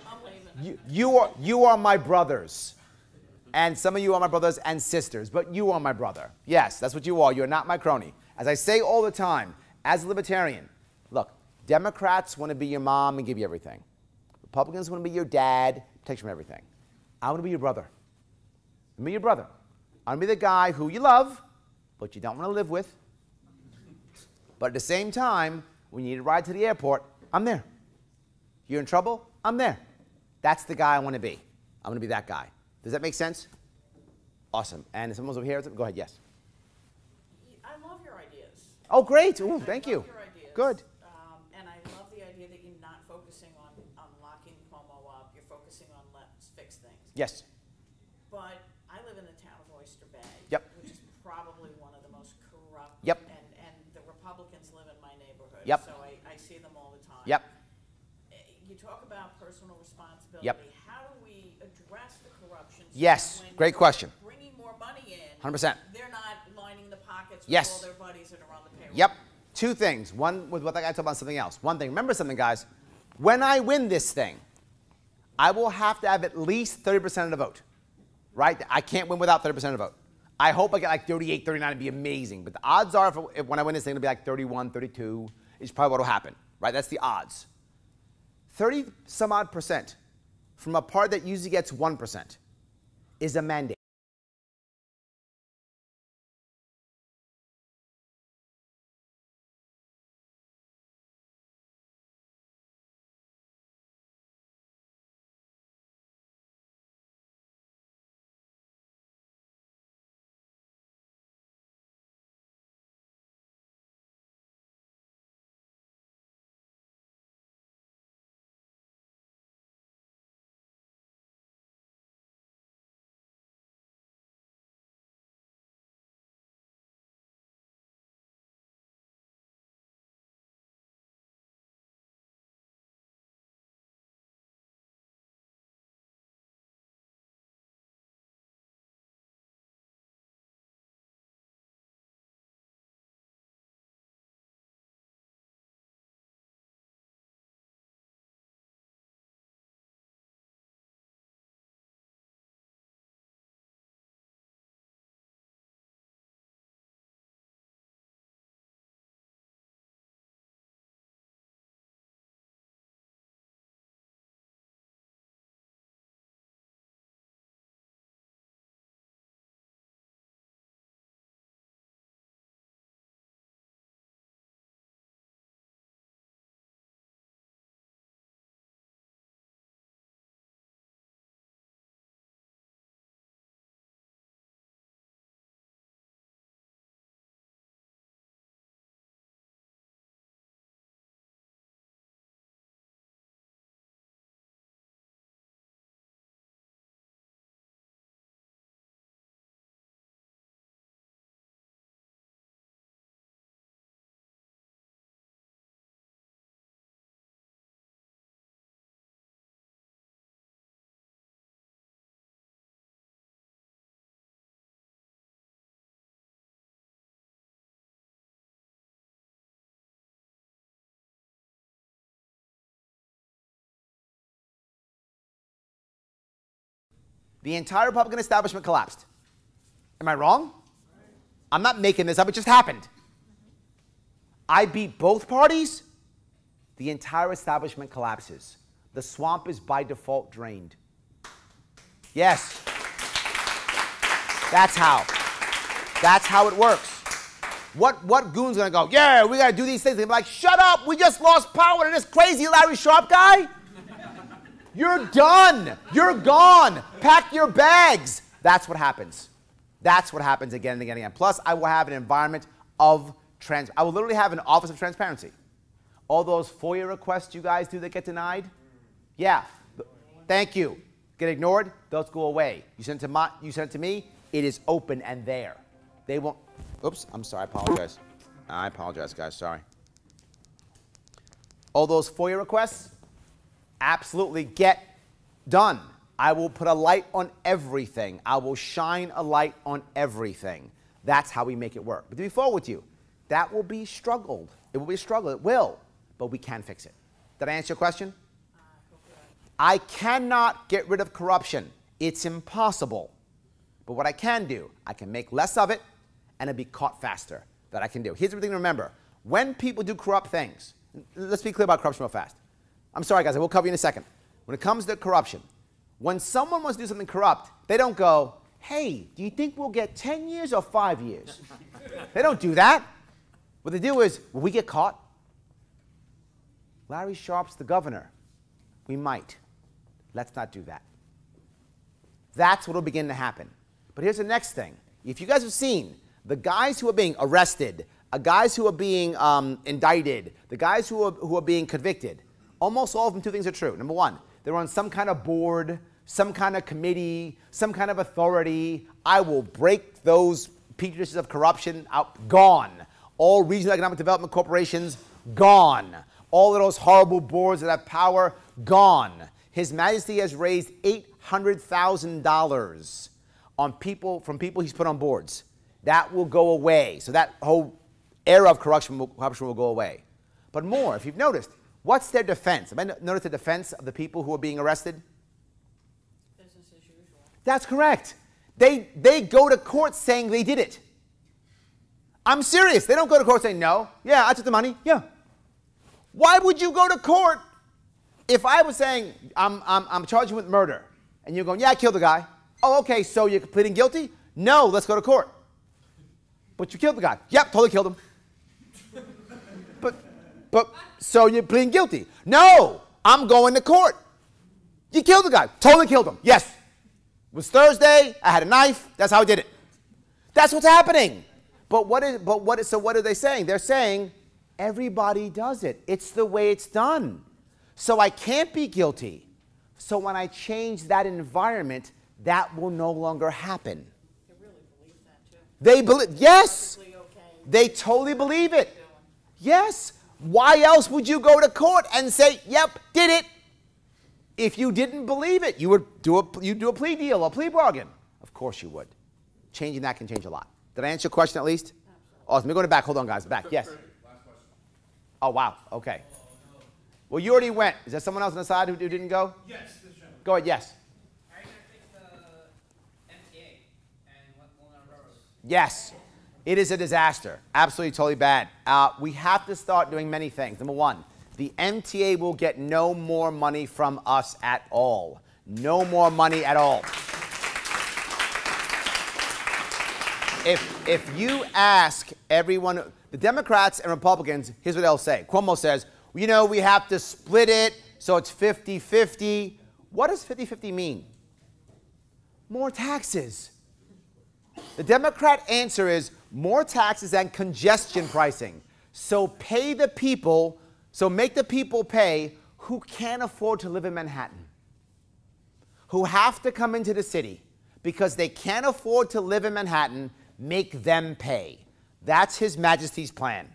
A: You are my brothers. And some of you are my brothers and sisters, but you are my brother. Yes, that's what you are. You're not my crony. As I say all the time, as a libertarian, look, Democrats want to be your mom and give you everything. Republicans want to be your dad, protect you from everything. I want to be your brother. I'm your brother. I want to be the guy who you love, but you don't want to live with. But at the same time, when you need a ride to the airport, I'm there. You're in trouble, I'm there. That's the guy I want to be. I want to be that guy. Does that make sense? Awesome. And someone's over here. Go ahead, yes.
H: I love your ideas.
A: Oh, great. Ooh, thank you.
H: I love your ideas.
A: Good.
H: And I love the idea that you're not focusing on locking Cuomo up. You're focusing on let's fix things.
A: Yes.
H: But I live in the town of Oyster Bay,
A: Yep.
H: which is probably one of the most corrupt.
A: Yep.
H: And the Republicans live in my neighborhood.
A: Yep.
H: So I see them all the time.
A: Yep.
H: You talk about personal responsibility.
A: Yep.
H: How do we address the corruption? So
A: Yes.
H: when
A: Great
H: you're
A: question.
H: Bringing more money in.
A: 100%.
H: They're not lining the pockets with
A: Yes.
H: all their buddies that are on the payroll.
A: Yep. Two things. One with what I got to talk about something else. One thing. Remember something, guys. When I win this thing, I will have to have at least 30% of the vote. Right? I can't win without 30% of the vote. I hope I get like 38, 39. It'd be amazing. But the odds are if when I win this thing, it'll be like 31, 32 is probably what will happen. Right? That's the odds. 30 some odd percent from a party that usually gets 1% is a mandate. the entire Republican establishment collapsed. Am I wrong? I'm not making this up. It just happened. I beat both parties. The entire establishment collapses. The swamp is by default drained. Yes. That's how. That's how it works. What goon's going to go, yeah, we got to do these things? They're like, shut up. We just lost power to this crazy Larry Sharpe guy. You're done. You're gone. Pack your bags. That's what happens. That's what happens again and again and again. Plus, I will have an environment of I will literally have an office of transparency. All those FOIA requests you guys do that get denied, yeah, thank you. Get ignored, those go away. You send it to me, it is open and there. They won't. Oops, I'm sorry, I apologize. I apologize, guys, sorry. All those FOIA requests, absolutely get done. I will put a light on everything. I will shine a light on everything. That's how we make it work. But to be forward with you, that will be struggled. It will be a struggle. It will. But we can fix it. Did I answer your question? I cannot get rid of corruption. It's impossible. But what I can do, I can make less of it, and it'll be caught faster. That I can do. Here's the thing to remember. When people do corrupt things, let's be clear about corruption real fast. I'm sorry, guys. I will cover you in a second. When it comes to corruption, when someone wants to do something corrupt, they don't go, hey, do you think we'll get 10 years or 5 years? They don't do that. What they do is, will we get caught? Larry Sharpe's the governor. We might. Let's not do that. That's what will begin to happen. But here's the next thing. If you guys have seen, the guys who are being arrested, guys who are being indicted, the guys who are being convicted, almost all of them, two things are true. Number one, they're on some kind of board, some kind of committee, some kind of authority. I will break those petri dishes of corruption out. Gone. All regional economic development corporations, gone. All of those horrible boards that have power, gone. His Majesty has raised $800,000 from people he's put on boards. That will go away. So that whole era of corruption will go away. But more, if you've noticed, what's their defense? Have I noticed the defense of the people who are being arrested?
H: Business as usual. That's
A: correct. They go to court saying they did it. I'm serious. They don't go to court saying, no, yeah, I took the money, yeah. Why would you go to court if I was saying, I'm charged with murder, and you're going, yeah, I killed the guy. Oh, okay, so you're pleading guilty? No, let's go to court. But you killed the guy. Yep, totally killed him. But so you're pleading guilty? No, I'm going to court. You killed the guy. Totally killed him. Yes. It was Thursday. I had a knife. That's how I did it. That's what's happening. So what are they saying? They're saying everybody does it. It's the way it's done. So I can't be guilty. So when I change that environment, that will no longer happen.
H: They really believe that too.
A: They believe, yes.
H: Okay.
A: They totally believe it. Yes. Why else would you go to court and say, yep, did it? If you didn't believe it, you would do a plea deal, a plea bargain. Of course you would. Changing that can change a lot. Did I answer your question at least? Absolutely. Awesome. Let me go to the back. Hold on, guys. Back. Yes.
K: Last question.
A: Oh, wow. Okay. Well, you already went. Is there someone else on the side who didn't go?
I: Yes, this gentleman.
A: Go ahead. Yes.
D: Are you going to fix the MTA and what Long Island Railroad?
A: Yes. It is a disaster. Absolutely, totally bad. We have to start doing many things. Number one, the MTA will get no more money from us at all. No more money at all. If you ask everyone, the Democrats and Republicans, here's what they'll say. Cuomo says, you know, we have to split it so it's 50-50. What does 50-50 mean? More taxes. The Democrat answer is more taxes and congestion pricing. So pay the people, so make the people pay who can't afford to live in Manhattan, who have to come into the city because they can't afford to live in Manhattan. Make them pay. That's His Majesty's plan.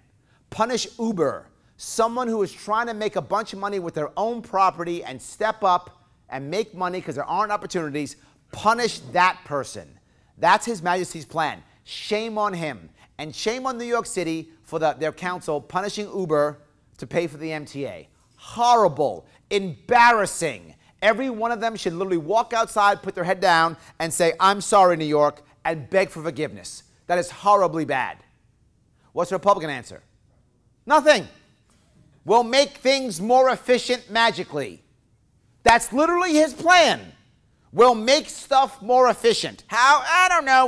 A: Punish Uber, someone who is trying to make a bunch of money with their own property and step up and make money because there aren't opportunities. Punish that person. That's His Majesty's plan. Shame on him. And shame on New York City for their council punishing Uber to pay for the MTA. Horrible, embarrassing, every one of them should literally walk outside, put their head down, and say, I'm sorry, New York, and beg for forgiveness. That is horribly bad. What's the Republican answer? Nothing. We'll make things more efficient magically. That's literally his plan. We'll make stuff more efficient. How? I don't know.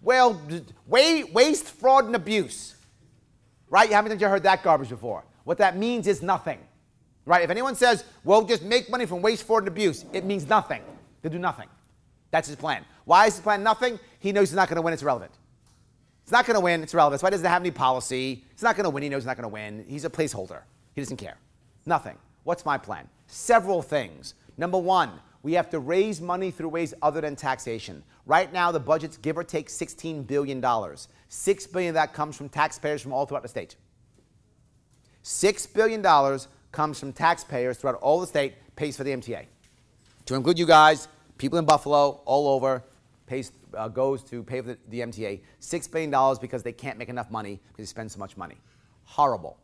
A: We'll waste, fraud, and abuse. Right? How many times have you heard that garbage before? What that means is nothing. Right? If anyone says, we'll just make money from waste, fraud, and abuse, it means nothing. They do nothing. That's his plan. Why is his plan nothing? He knows he's not going to win. It's irrelevant. He's not going to win. It's irrelevant. That's why he doesn't have any policy. He's not going to win. He knows he's not going to win. He's a placeholder. He doesn't care. Nothing. What's my plan? Several things. Number one, we have to raise money through ways other than taxation. Right now, the budget's give or take $16 billion. $6 billion of that comes from taxpayers from all throughout the state. $6 billion comes from taxpayers throughout all the state, pays for the MTA. To include you guys, people in Buffalo, all over, goes to pay for the MTA. $6 billion because they can't make enough money because they spend so much money. Horrible.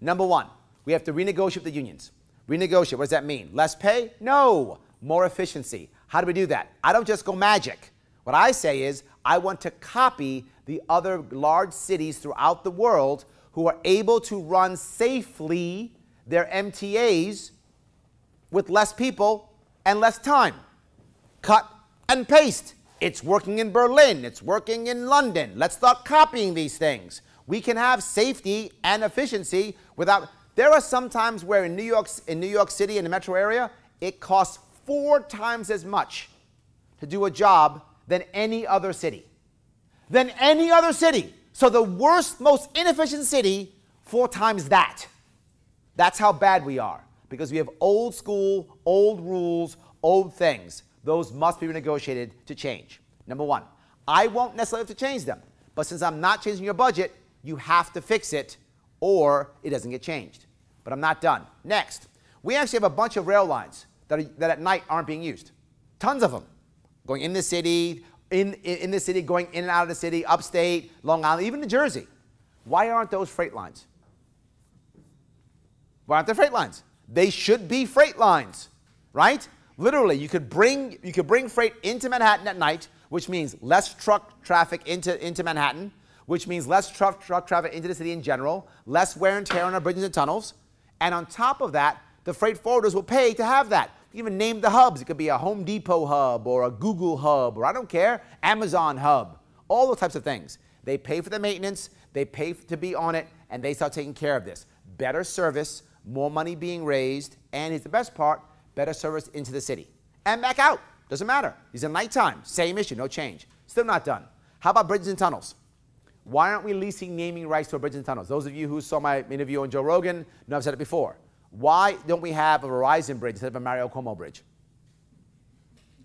A: Number one, we have to renegotiate with the unions. Renegotiate, what does that mean? Less pay? No. More efficiency. How do we do that? I don't just go magic. What I say is I want to copy the other large cities throughout the world who are able to run safely their MTAs with less people and less time. Cut and paste. It's working in Berlin. It's working in London. Let's start copying these things. We can have safety and efficiency without... There are some times where in New York City, in the metro area, it costs 4 times as much to do a job than any other city. Than any other city. So the worst, most inefficient city, 4 times that. That's how bad we are. Because we have old school, old rules, old things. Those must be renegotiated to change. Number one, I won't necessarily have to change them. But since I'm not changing your budget, you have to fix it or it doesn't get changed. But I'm not done. Next, we actually have a bunch of rail lines that at night aren't being used. Tons of them. Going in the city, in the city, going in and out of the city, upstate, Long Island, even New Jersey. Why aren't those freight lines? Why aren't there freight lines? They should be freight lines, right? Literally, you could bring freight into Manhattan at night, which means less truck traffic into Manhattan, which means less truck traffic into the city in general, less wear and tear on our bridges and tunnels. And on top of that, the freight forwarders will pay to have that. You even name the hubs. It could be a Home Depot hub or a Google hub or I don't care, Amazon hub. All those types of things. They pay for the maintenance, they pay to be on it, and they start taking care of this. Better service, more money being raised, and here's the best part, better service into the city. And back out. Doesn't matter. These are nighttime. Same issue, no change. Still not done. How about bridges and tunnels? Why aren't we leasing naming rights to our bridges and tunnels? Those of you who saw my interview on Joe Rogan know I've said it before. Why don't we have a Verizon bridge instead of a Mario Cuomo bridge?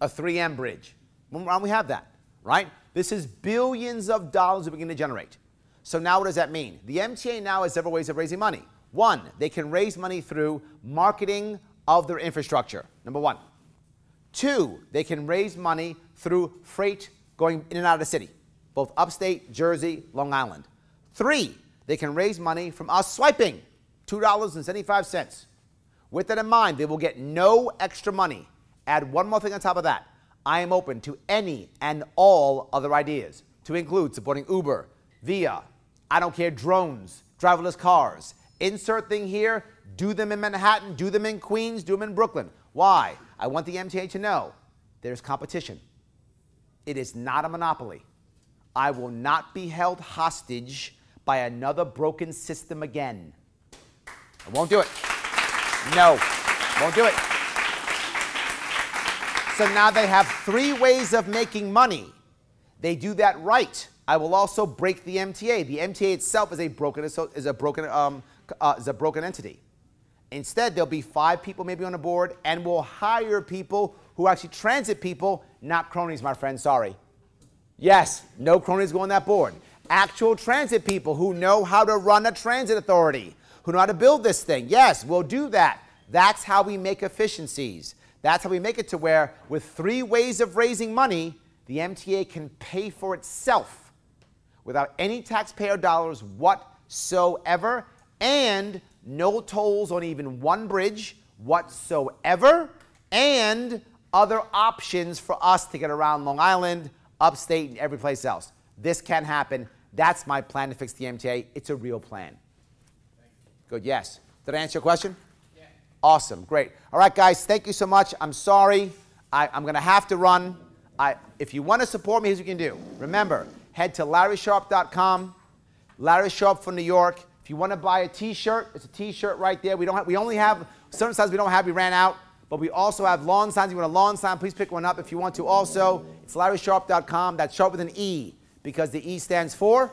A: A 3M bridge. Why don't we have that, right? This is billions of dollars that we're going to generate. So now what does that mean? The MTA now has several ways of raising money. One, they can raise money through marketing of their infrastructure, number one. Two, they can raise money through freight going in and out of the city, both upstate, Jersey, Long Island. Three, they can raise money from us swiping, $2.75. With that in mind, they will get no extra money. Add one more thing on top of that. I am open to any and all other ideas, to include supporting Uber, Via, I don't care, drones, driverless cars. Insert thing here, do them in Manhattan, do them in Queens, do them in Brooklyn. Why? I want the MTA to know there's competition. It is not a monopoly. I will not be held hostage by another broken system again. I won't do it. No, won't do it. So now they have 3 ways of making money. They do that right. I will also break the MTA. The MTA itself is a broken entity. Instead, there'll be 5 people maybe on the board, and we'll hire people who are actually transit people, not cronies, my friend, sorry. Yes, no cronies go on that board. Actual transit people who know how to run a transit authority, who know how to build this thing. Yes, we'll do that. That's how we make efficiencies. That's how we make it to where, with 3 ways of raising money, the MTA can pay for itself without any taxpayer dollars whatsoever, and no tolls on even one bridge whatsoever, and other options for us to get around Long Island, upstate, and every place else. This can happen. That's my plan to fix the MTA. It's a real plan. Good, yes. Did I answer your question?
D: Yeah.
A: Awesome, great. All right, guys, thank you so much. I'm sorry. I'm going to have to run. If you want to support me, here's what you can do. Remember, head to LarrySharpe.com. Larry Sharpe from New York. If you want to buy a T-shirt, it's a T-shirt right there. We only have, certain sizes we don't have, we ran out. But we also have lawn signs. If you want a lawn sign, please pick one up if you want to also. It's LarrySharpe.com. That's Sharpe with an E, because the E stands for?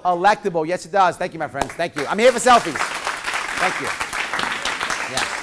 A: Electable. Yes, it does. Thank you, my friends. Thank you. I'm here for selfies. Thank you. Yes.